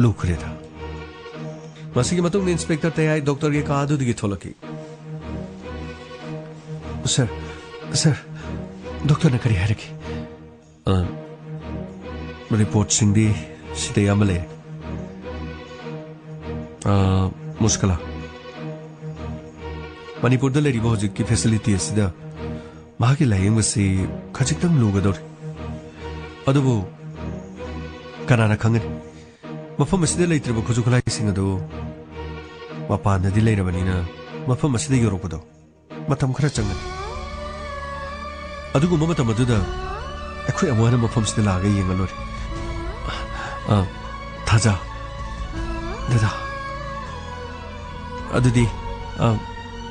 lukreda masigi matung ni inspector te ai doctor ge kaadu digi tholaki sir doctor na kari haraki report singdi side amale muskala manipur da leri bojik ki facility asida mahaki layeng basi khajiktam lugador adubu kanana khangani mafam asida leitriba khujukhlai singado mapana di leirabanina mafam asida yoropado matam khara changani adugu matam aduda akhoi amwana mafam sida laga yengalori thaja dada adudi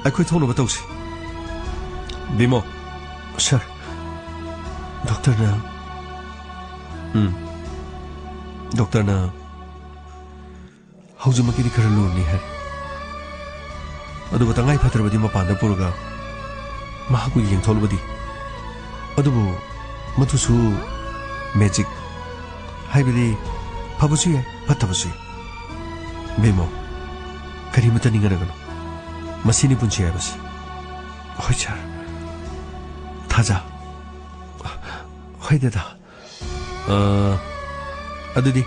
akhoi thonu batausi bimo sir doctor na hawjumaki di khara lurni hai adubu tangai phatrabadi mapanda purga mahaku yeng tholbadi adubu mathusu magic haibadi phabusu hai phathabusu bemo karimata ningaragano masini punchi hai basi hoi sir thaja hoi dada adudi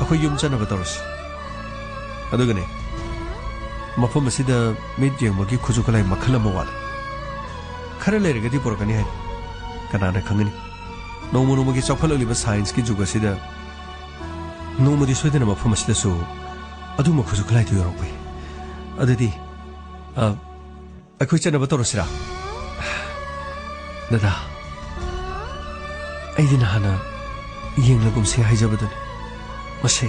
akhoi yum chana batawsi adugane mafam asida medyang magi khujukalai makhala mawal khara leragadi porkani hai kanana khangani nomo magi chokhalali ba science ki juga sida nomo di soidana mafam asida so adu ma khujukalai tu yoroi adudi akhoi chana batawsira dada aidina hana yenglagum se haijabadani mase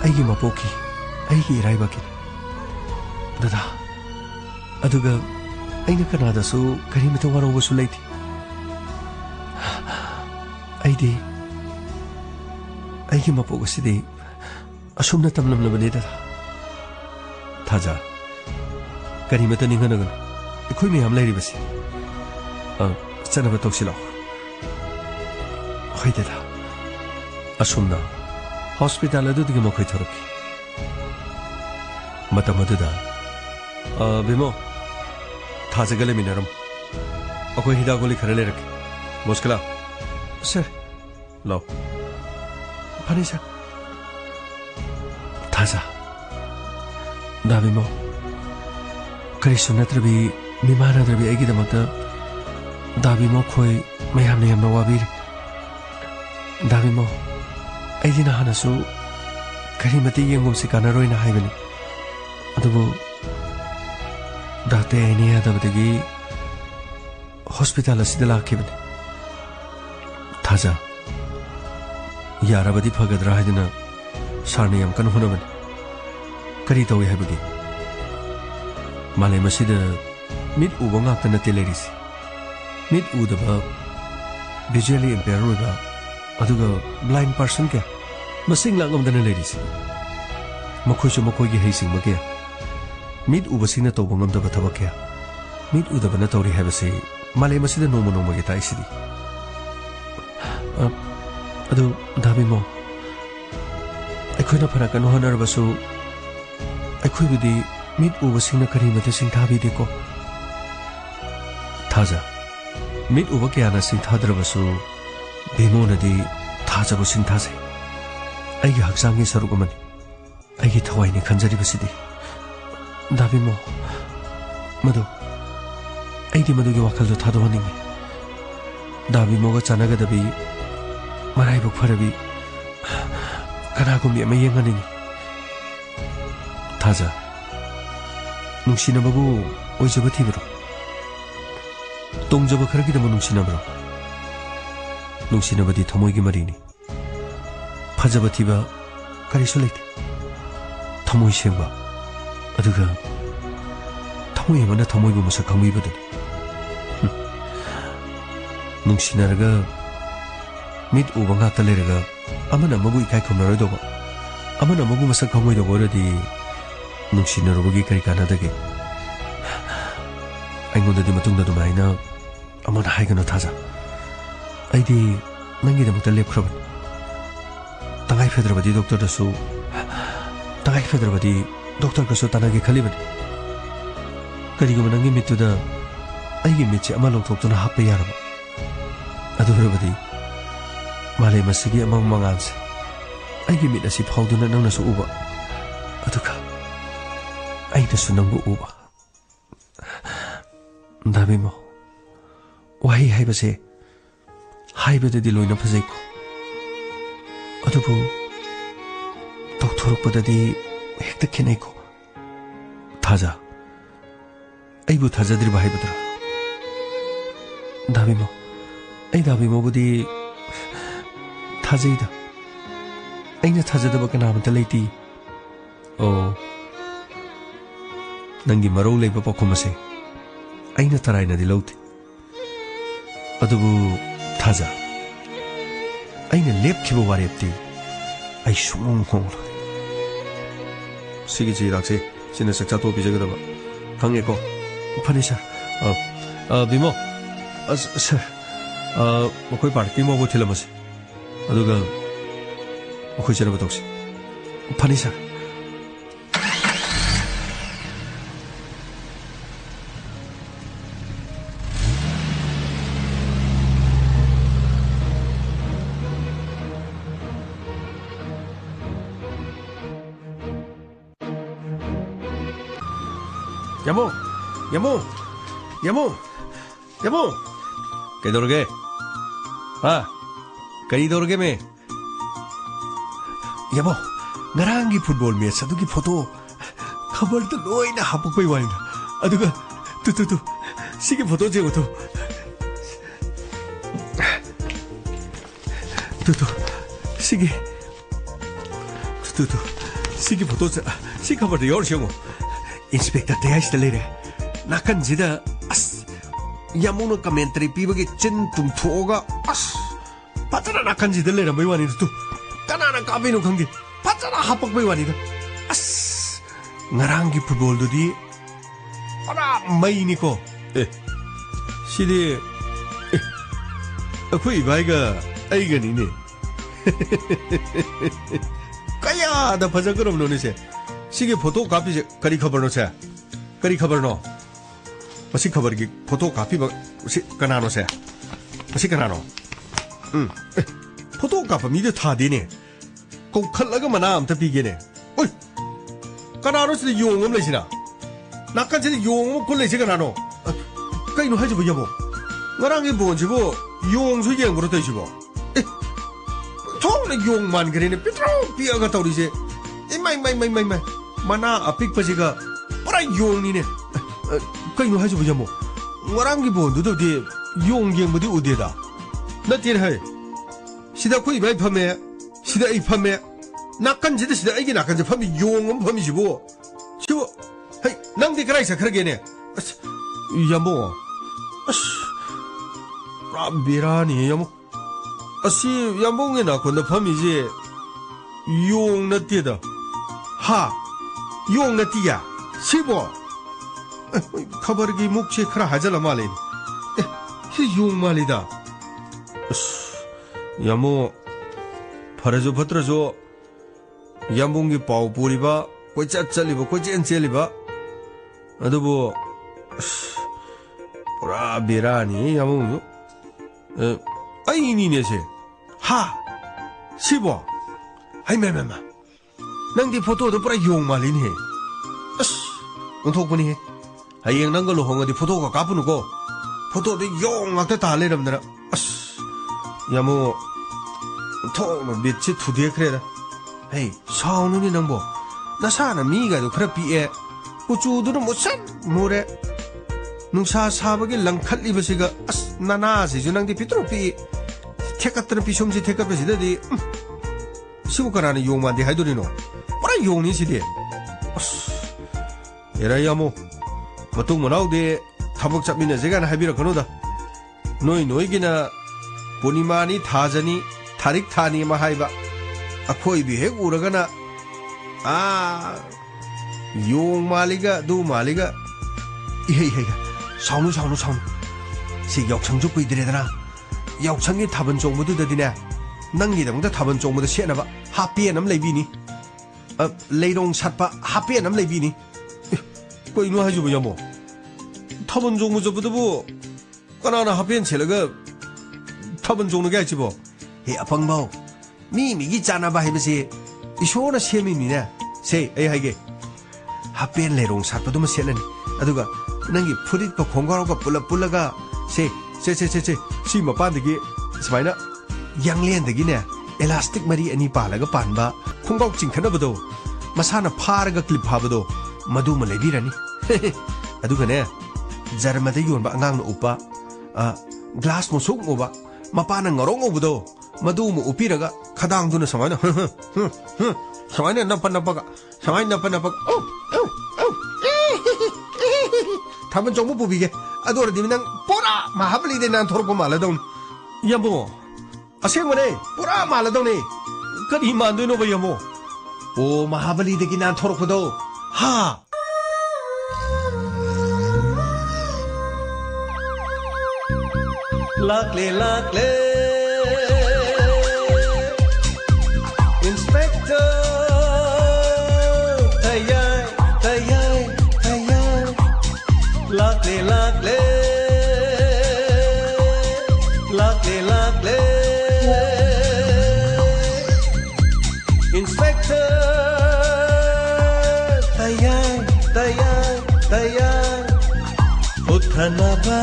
aigi mapoki aigi iraibaki dada aduga aina kanada so karimata warawbasu leiti ꯑꯩꯗꯤ ꯑꯩꯒꯤ ꯃꯄꯣꯛ ꯑꯁꯤꯗꯤ ꯑꯁꯨꯝꯅ ꯇꯝꯂꯝꯂꯕꯅꯤꯗ ꯊꯥꯖ ꯀꯔꯤꯃꯠꯇ ꯅꯤꯡꯍꯟꯅꯒꯅꯨ ꯑꯩꯈꯣꯏ ꯃꯌꯥꯝ ꯂꯩꯔꯤꯕꯁꯤ ꯆꯠꯅꯕ ꯇꯧꯁꯤ ꯂꯥꯛꯑꯣ ꯍꯣꯏ ꯗꯦꯗꯥ ꯑꯁꯨꯝꯅ ꯍꯣꯁꯄꯤꯇꯥꯜ ꯑꯗꯨꯗꯒꯤ ꯃꯈꯣꯏ ꯊꯣꯔꯛꯈꯤ ꯃꯇꯝ ꯑꯗꯨꯗ ꯕꯤꯃꯣ ꯊꯥꯖꯒ ꯂꯩꯃꯤꯟꯅꯔꯝꯃꯨ ꯑꯩꯈꯣꯏ ꯍꯤꯗꯥꯛ ꯒꯨꯂꯤ ꯈꯔ ꯂꯩꯔꯛꯀꯦ ꯃꯨꯁꯀꯤꯂꯥ ꯁꯔ ꯂꯥꯛꯑꯣ ꯐꯅꯤ ꯁꯔ ꯊꯥꯖ ꯗꯥ ꯕꯤꯃꯣ ꯀꯔꯤꯁꯨ ꯅꯠꯇ꯭ꯔꯕꯤ ꯃꯤꯃꯥꯟꯅꯗ꯭ꯔꯕꯤ ꯑꯩꯒꯤꯗꯃꯛꯇ ꯗꯥ ꯕꯤꯃꯣ ꯈꯣꯏ ꯃꯌꯥꯝꯅ ꯌꯥꯝꯅ ꯋꯥꯕꯤꯔꯤ ꯗꯥ ꯕꯤꯃꯣ ꯑꯩꯗꯤ ꯅꯍꯥꯟꯅꯁꯨ ꯀꯔꯤꯃꯠꯇ ꯌꯦꯡꯒꯨꯝꯁꯤ ꯀꯥꯟꯅꯔꯣꯏꯅ ꯍꯥꯏꯕꯅꯤ ꯑꯗꯨꯕꯨ ꯗꯥꯛꯇꯔ ꯑꯩꯅ ꯌꯥꯗꯕꯗꯒꯤ ꯍꯣꯁꯄꯤꯇꯥꯜ ꯑꯁꯤꯗ ꯂꯥꯛꯈꯤꯕꯅꯤ ꯊꯥꯖ ꯌꯥꯔꯕꯗꯤ ꯐꯒꯗ꯭ꯔꯥ ꯍꯥꯏꯗꯨꯅ ꯁꯥꯔꯅ ꯌꯥꯝ ꯀꯟꯅ ꯍꯣꯠꯅꯕꯅꯤ ꯀꯔꯤ ꯇꯧꯏ ꯍꯥꯏꯕꯒꯤ ꯃꯥꯂꯦꯝ ꯑꯁꯤꯗ ꯃꯤꯠ ꯎꯕ ꯉꯥꯛꯇ ꯅꯠꯇꯦ ꯂꯩꯔꯤꯁꯤ ꯃꯤꯠ ꯎꯗꯕ ꯚꯤꯖꯨꯋꯦꯜꯂꯤ ꯏꯝꯄꯦꯌꯔ ꯑꯣꯏꯕ ꯑꯗꯨꯒ ꯕ꯭ꯂꯥꯏꯟ ꯄꯥꯔꯁꯟ ꯀꯌꯥ ꯃꯁꯤꯡ ꯂꯥꯛꯉꯝꯗꯅ ꯂꯩꯔꯤꯁꯤ ꯃꯈꯣꯏꯁꯨ ꯃꯈꯣꯏꯒꯤ ꯍꯩꯁꯤꯡꯕ ꯀꯌꯥ ꯃꯤꯠ ꯎꯕꯁꯤꯡꯅ ꯇꯧꯕ ꯉꯝꯗꯕ ꯊꯕꯛ ꯀꯌꯥ ꯃꯤꯠ ꯎꯗꯕꯅ ꯇꯧꯔꯤ ꯍꯥꯏꯕꯁꯤ ꯃꯥꯂꯦꯝ ꯑꯁꯤꯗ ꯅꯣꯡꯃ ꯅꯣꯡꯃꯒꯤ ꯇꯥꯛꯏꯁꯤꯗꯤ ꯑꯗꯨ ꯗꯥ ꯕꯤꯃꯣ ꯑꯩꯈꯣꯏꯅ ꯐꯔꯛꯀꯅꯨ ꯍꯣꯠꯅꯔꯕꯁꯨ ꯑꯩꯈꯣꯏꯕꯨꯗꯤ ꯃꯤꯠ ꯎꯕꯁꯤꯡꯅ ꯀꯔꯤꯃꯠꯇ ꯁꯤꯡꯊꯥꯕꯤꯗꯦꯀꯣ ꯊꯥꯖ ꯃꯤꯠ ꯎꯕ ꯀꯌꯥꯅ ꯁꯤꯡꯊꯥꯗ꯭ꯔꯕꯁꯨ ꯕꯤꯃꯣꯅꯗꯤ ꯊꯥꯖꯕꯨ ꯁꯤꯡꯊꯥꯖꯩ ꯑꯩꯒꯤ ꯍꯛꯆꯥꯡꯒꯤ ꯁꯔꯨꯛ ꯑꯃꯅꯤ ꯑꯩꯒꯤ ꯊꯋꯥꯏꯅꯤ ꯈꯟꯖꯔꯤꯕꯁꯤꯗꯤ ꯗꯥ ꯕꯤꯃꯣ ꯃꯗꯨ ꯑꯩꯗꯤ ꯃꯗꯨꯒꯤ ꯋꯥꯈꯜꯗꯣ ꯊꯥꯗꯣꯛꯍꯟꯅꯤꯡꯉꯤ ꯗꯥ ꯕꯤꯃꯣꯒ ꯆꯥꯟꯅꯒꯗꯕꯤ ꯃꯔꯥꯏꯕꯛ ꯐꯔꯕꯤ ꯀꯅꯥꯒꯨꯝꯕꯤ ꯑꯃ ꯌꯦꯡꯍꯟꯅꯤꯡꯉꯤ ꯊꯥꯖ ꯅꯨꯡꯁꯤꯅꯕꯕꯨ ꯑꯣꯏꯖꯕ ꯊꯤꯕ꯭ꯔꯣ ꯇꯣꯡꯖꯕ ꯈꯔꯒꯤꯗꯃꯛ ꯅꯨꯡꯁꯤꯅꯕ꯭ꯔꯣ ꯅꯨꯡꯁꯤꯅꯕꯗꯤ ꯊꯃꯣꯏꯒꯤ ꯃꯔꯤꯅꯤ ꯐꯖꯕ ꯊꯤꯕ ꯀꯔꯤꯁꯨ ꯂꯩꯇꯦ ꯊꯃꯣꯏ ꯁꯦꯡꯕ ꯑꯗꯨꯒ ꯊꯃꯣꯏ ꯑꯃꯅ ꯊꯃꯣꯏꯕꯨ ꯃꯁꯛ ꯈꯪꯕꯤꯕꯗꯨꯅꯤ ꯅꯨꯡꯁꯤꯅꯔꯒ ꯃꯤꯠ ꯎꯕ ꯉꯥꯛꯇ ꯂꯩꯔꯒ ꯑꯃꯅ ꯑꯃꯕꯨ ꯏꯀꯥꯏ ꯈꯨꯝꯅꯔꯣꯏꯗꯧꯕ ꯑꯃꯅ ꯑꯃꯕꯨ ꯃꯁꯛ ꯈꯪꯉꯣꯏꯗꯧꯕ ꯑꯣꯏꯔꯗꯤ ꯅꯨꯡꯁꯤꯅꯔꯨꯕꯒꯤ ꯀꯔꯤ ꯀꯥꯟꯅꯗꯒꯦ ꯑꯩꯉꯣꯟꯗꯗꯤ ꯃꯇꯨꯡꯗ ꯑꯗꯨꯃꯥꯏꯅ ꯑꯃꯅ ꯍꯥꯏꯒꯅꯨ ꯊꯥꯖ ꯑꯩꯗꯤ ꯅꯪꯒꯤꯗꯃꯛꯇ ꯂꯦꯞꯈ꯭ꯔꯕꯅꯤ ꯇꯉꯥꯏꯐꯗ꯭ꯔꯕꯗꯤ ꯗꯣꯛꯇꯔꯒꯁꯨ ꯇꯥꯟꯅꯒꯦ ꯈꯜꯂꯤꯕꯅꯤ ꯀꯔꯤꯒꯨꯝꯕ ꯅꯪꯒꯤ ꯃꯤꯠꯇꯨꯗ ꯑꯩꯒꯤ ꯃꯤꯠꯁꯦ ꯑꯃ ꯂꯧꯊꯣꯛꯇꯨꯅ ꯍꯥꯞꯄ ꯌꯥꯔꯕ ꯑꯗꯨ ꯑꯣꯏꯔꯕꯗꯤ ꯃꯥꯂꯦꯝ ꯑꯁꯤꯒꯤ ꯑꯃꯪ ꯃꯉꯥꯜꯁꯦ ꯑꯩꯒꯤ ꯃꯤꯠ ꯑꯁꯤ ꯐꯥꯎꯗꯨꯅ ꯅꯪꯅꯁꯨ ꯎꯕ ꯑꯗꯨꯒ ꯑꯩꯅꯁꯨ ꯅꯪꯕꯨ ꯎꯕ ꯗꯥ ꯕꯤꯃꯣ ꯋꯥꯍꯩ ꯍꯥꯏꯕꯁꯦ ꯍꯥꯏꯕꯗꯗꯤ ꯂꯣꯏꯅ ꯐꯖꯩꯀꯣ ꯑꯗꯨꯕꯨ ꯇꯧꯊꯣꯔꯛꯄꯗꯗꯤ ꯍꯦꯛꯇ ꯈꯦꯠꯅꯩꯀꯣ ꯊꯥꯖ ꯑꯩꯕꯨ ꯊꯥꯖꯗ꯭ꯔꯤꯕ ꯍꯥꯏꯕꯗꯨꯔ ꯗꯥ ꯕꯤꯃꯣ ꯑꯩ ꯗꯥ ꯕꯤꯃꯣꯕꯨꯗꯤ ꯊꯥꯖꯩꯗ ꯑꯩꯅ ꯊꯥꯖꯗꯕ ꯀꯅꯥꯃꯠꯇ ꯂꯩꯇꯦ ꯑꯣ ꯅꯪꯒꯤ ꯃꯔꯧ ꯂꯩꯕ ꯄꯥꯎꯈꯨꯝ ꯑꯁꯦ ꯑꯩꯅ ꯇꯔꯥꯏꯅꯗꯤ ꯂꯧꯗꯦ ꯑꯗꯨꯕꯨ ꯊꯥꯖ ꯑꯩꯅ ꯂꯦꯞꯈꯤꯕ ꯋꯥꯔꯦꯞꯇꯤ ꯑꯩ ꯁꯨꯡꯍꯣꯡ ꯍꯣꯡꯂꯣꯏ ꯁꯤꯒꯤ ꯆꯤꯔꯥꯛꯁꯦ ꯁꯤꯅ ꯆꯥꯛ ꯆꯥꯊꯣꯛ ꯄꯤꯖꯒꯗꯕ ꯈꯪꯉꯦꯀꯣ ꯐꯅꯤ ꯁꯔ ꯕꯤꯃꯣ ꯁꯔ ꯃꯈꯣꯏ ꯄꯥꯔꯀꯤꯡ ꯐꯥꯎꯕ ꯊꯤꯜꯂꯝꯃꯁꯤ ꯑꯗꯨꯒ ꯃꯈꯣꯏ ꯆꯠꯅꯕ ꯇꯧꯁꯤ ꯐꯅꯤ sir Yamo! Yamo! Yamo! Yamo! Kaidorge? Ha? Kaidorge me? Yamo! Narangi football match adugi photo khabar to loina hapukpai waina aduga tu sigi photo je uto tu sigi sigi photo sigi khabar de yor shengo Inspector Tayais Lere Nakan Zida As Yamuna commentary people get chin tum toga as 파자나 낙한지들 내라 뭐 이완이다 또 까나나 까베노 관계 파자나 합박 뭐 이완이다 아스 나랑기 풋볼도디 아라 마이니코 시디 아쿠이 바이가 아이가니네 까야다 파자 그럼 노네세 시계 포토 카피 करी खबर नो छे करी खबर नो मसी खबर की फोटो काफी मसी कनानो छे मसी कनानो फोटो काफ मी दे था देने को खलगा मना am ta pigene ओय कनानो से योंग हम लेसिना नाका से योंग को लेसे कनानो कइनो हाजबो यबो ngaraंगे बोंजिबो योंग सु येंग बरो तइसिबो ए थोने योंग मान गरेने पिट्रो पियागा तौरिसे ए माइ mana apik pasiga pura yong ni ne kaino haji bujamo ngarang gi bondu do de yong yeng budi udeda na tir hai sida koi bai phame sida ai phame nakkan jida sida ai gi nakkan je phame yong am phame jibo chibo hai nang di krai sa khrage ne yamo rabirani yamo asi yamo nge na kon da phame je yong na tida ha 용 나티야 시보 커버기 묵치 크라 하잘라 말린 용 말이다 야모 파라조 버트라조 야몽기 파우 뿌리바 꼬짜짜리바 꼬cencel리바 아도보 보라 비라니 야몽 아이니네세 하 시보 아이매매마 nangdi photo do pura yong malin he as unthok pani he hayeng nang lo honga di photo ka kapunu ko photo de yong ngak ta le ram dara as yamo tho no bit chi thu de khre da hey saunu ni nang bo na sa na mi ga do khra pi e ku chu du mo san mo re nung sa sa ba gi lang khat li ba si ga as na na si ju nang di pitro pi theka tra pi som ji theka pe si da di sibu kana ni yong man di hai do ni no 용니 시대 에라야 뭐 보통 뭐나오데 타복 잡미네 제가 하비라 그노다 노이기나 보니마니 타자니 타릭 타니 마하이바 아코이 비핵 우라가나 용 말리가 두 말리가 이헤이헤이가 사우누 시 역청 좀 보이드래더나 역청이 답은 종무도 되디네 낭기당다 답은 종무도 시에나봐 하피에 남 레비니 레이롱 샷바 하피에 남 레비니 거 이노 하지고 야모 타번 종무 저부도 까나나 하피엔 첼라가 타번 종무가 있지보 해 아팡바오 미미기 짜나바 해버시 이쇼나 시에미미네 세 에이 하게 하피엔 레이롱 샷바도 뭐 셀라니 아두가 nangi furit ko khongaro ko pulaga se si mapan semaina yanglen dagi ne elastic mari ani palaga panba khongau chingkhana bado masana pharaga clip habado madu ma lebirani aduga ne jarma de yon ba angang no upa glass mo suk mo ba mapana ngorong obudo madu mo upiraga khadang duna samaina samaina napanapaga 타번 정보 부비게 아도라 디미낭 보라 마하블리데 난 토르고 말라동 야모 아생원에 보라 말라동네 그리 만드노 바야모 오 마하블리데 기난 토르고도 하 락레 인스펙터 Inspector tayang uthanaba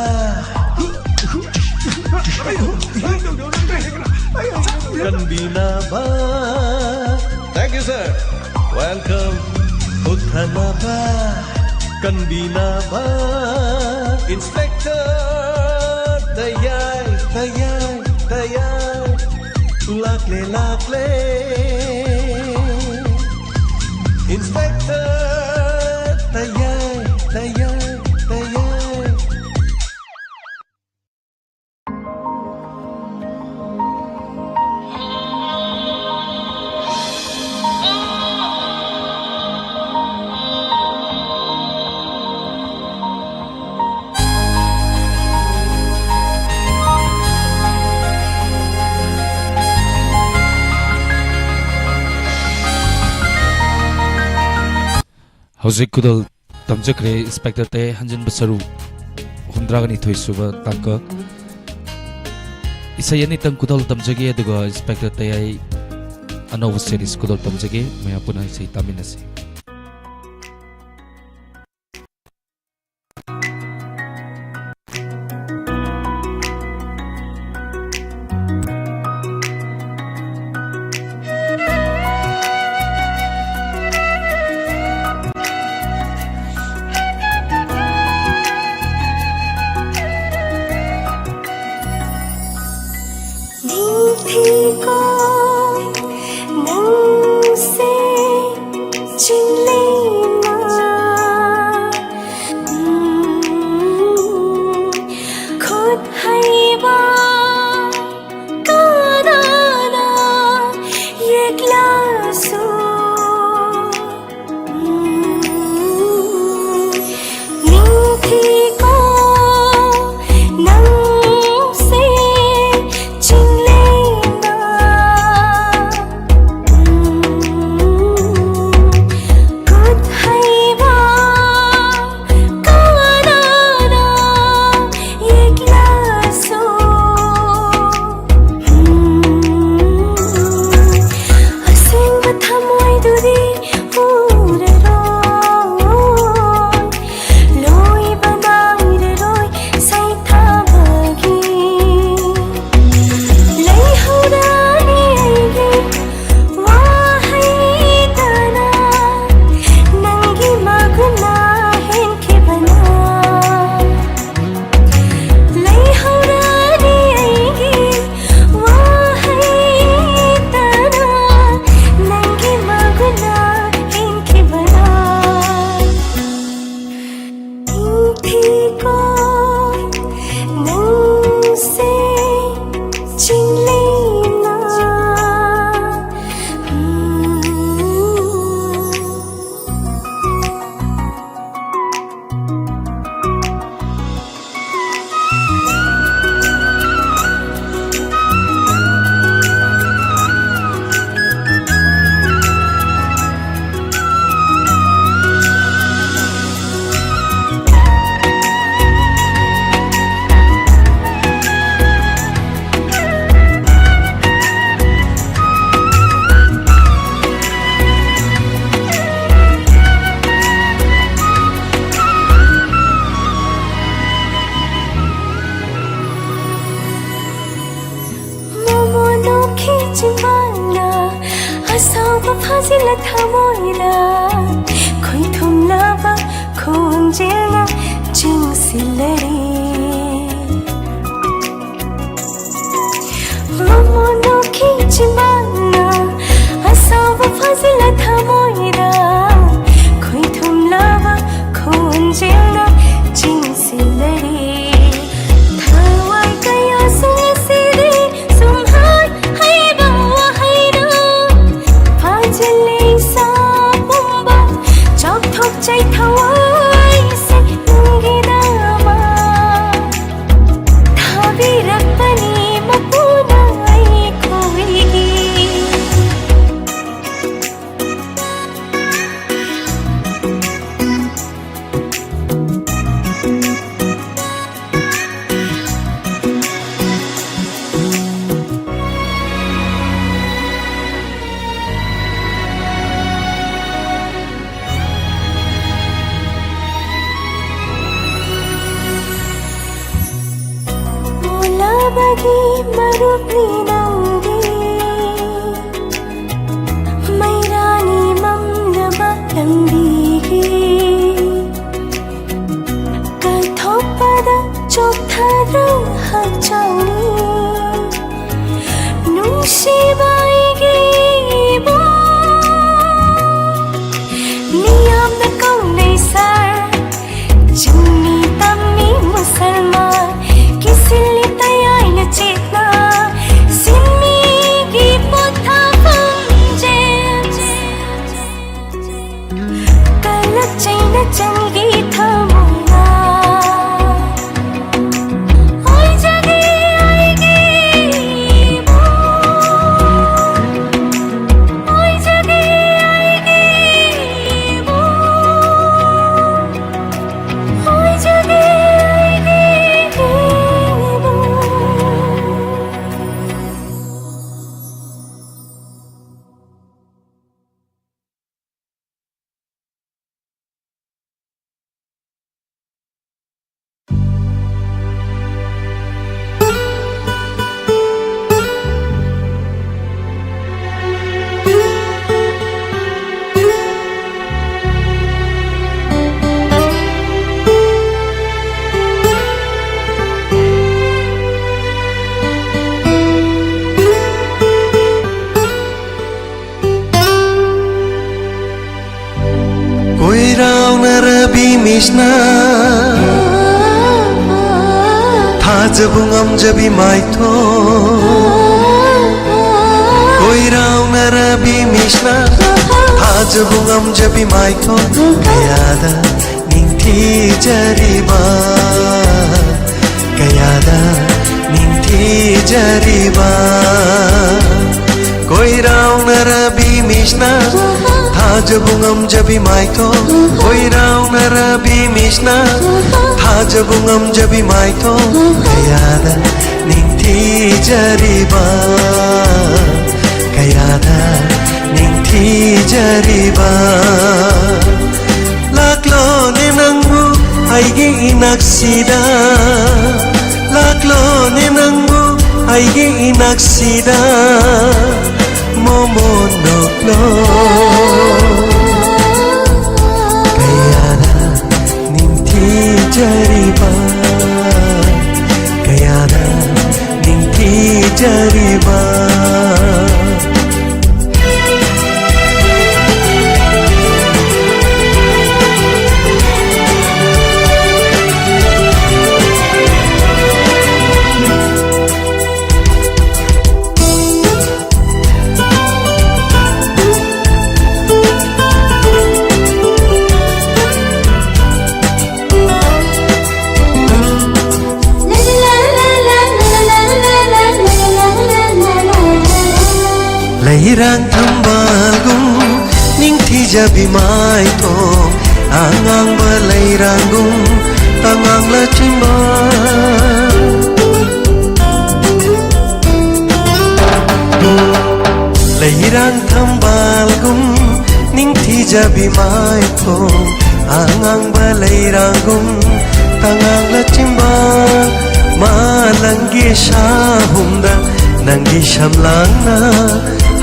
kanbinaba Thank you sir Welcome uthanaba kanbinaba Inspector tayang lakle Inspector tayang Hojik kudal tamjakre inspector te hanjin basaru humdragani thoisuba tangka isayani tang kudal tamjage aduga inspector te ai anova series kudal tamjage maya puna isai taminasi Musalman, kisil ni tayo ay nachit na. misna Thajabungam jabi maitho Koi rao narabi misna Thajabungam jabi maitho Kayada ningthi jariba Kayada ningthi jariba Koi rao narabi misna Thajabungam jabi maitho Koi rao narabi misna Thajabungam jabi maitho Kayada ningthi jariba Kayada ningthi jariba Laklo ne nangmu aige inaksida Laklo ne nangmu aige inaksida Momo noklo Kayada ningthi jariba Kayada ningthi jariba Lairang tambalgum ningthi jabi maitho Angang ba lairangum tangang la chimba Lairang tambalgum ningthi jabi maitho Angang ba lairangum tangang la chimba Malangi shahumda nangi shamlangna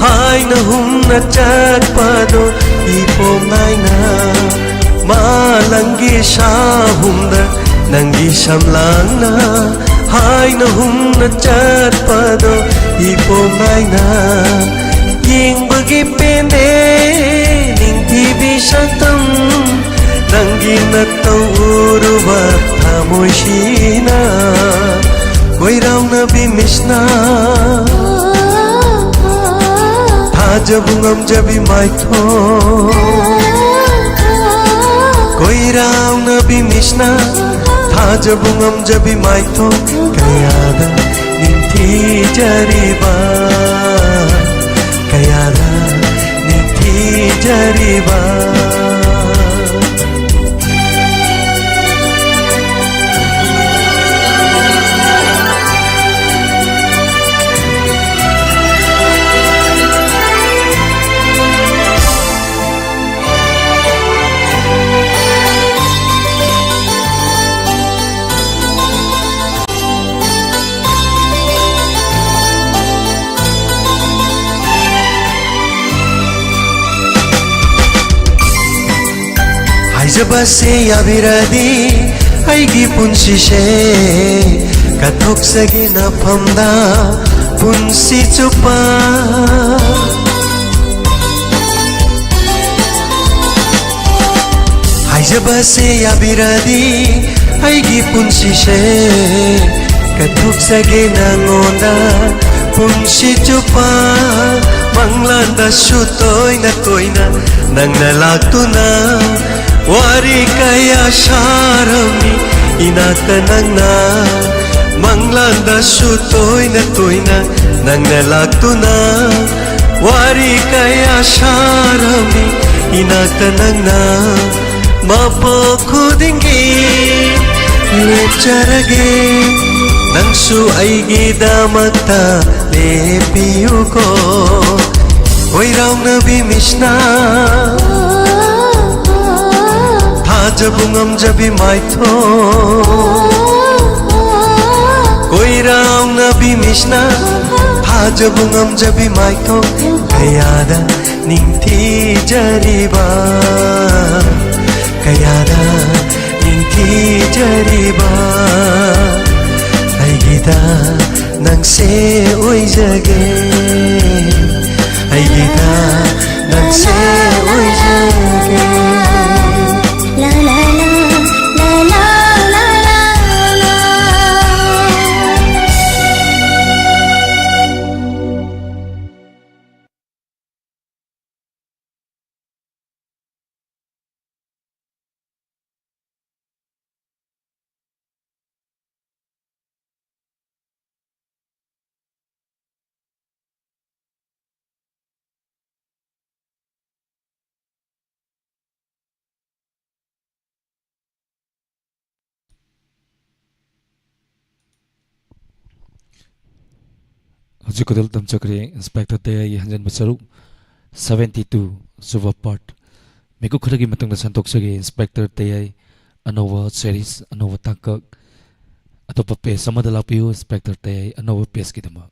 Hai na hum na chat pado ipom nai na Malangi shahum da nangi shamlang na Hai na hum na chat pado ipom nai na Ying bagi pende ning tibi shantam Nangi na tau uruwa thamoy shina Koi rao na bimishna Thajabungam jabi maitho Koi rao nabi mishna Thajabungam jabi maitho Kayada ningthi jariba Kayada ningthi jariba Jabase yabiradi aigi punsi she kathok sagi na phamda punsi chupa Jabase yabiradi aigi punsi she kathok sagi na ngonda punsi chupa manglanda shutoy na toina nang nalaktuna Wari kaya sharami inatanang na Manglanda sutoy na nang nalagto na Wari kaya sharami inatanang na Mapokudingi lecharage Nang su ay gidamata lepiyo ko Koy raw na bimishna Thajabungam jabi maitho Koi rao nabi mishna Thajabungam jabi maitho Kayada ningthi jariba Kayada ningthi jariba Ay gita nang se oy jage Ay gita nang se oy jage La la la Hujik kudol tamchakri Inspector Tayai hanjan basaruk 72 suba part. Miku khuragi matang na santok sagi Inspector Tayai Anova series Anova tangkak atau pa pes sama dalapiyo Inspector Tayai Anova pes kita ma.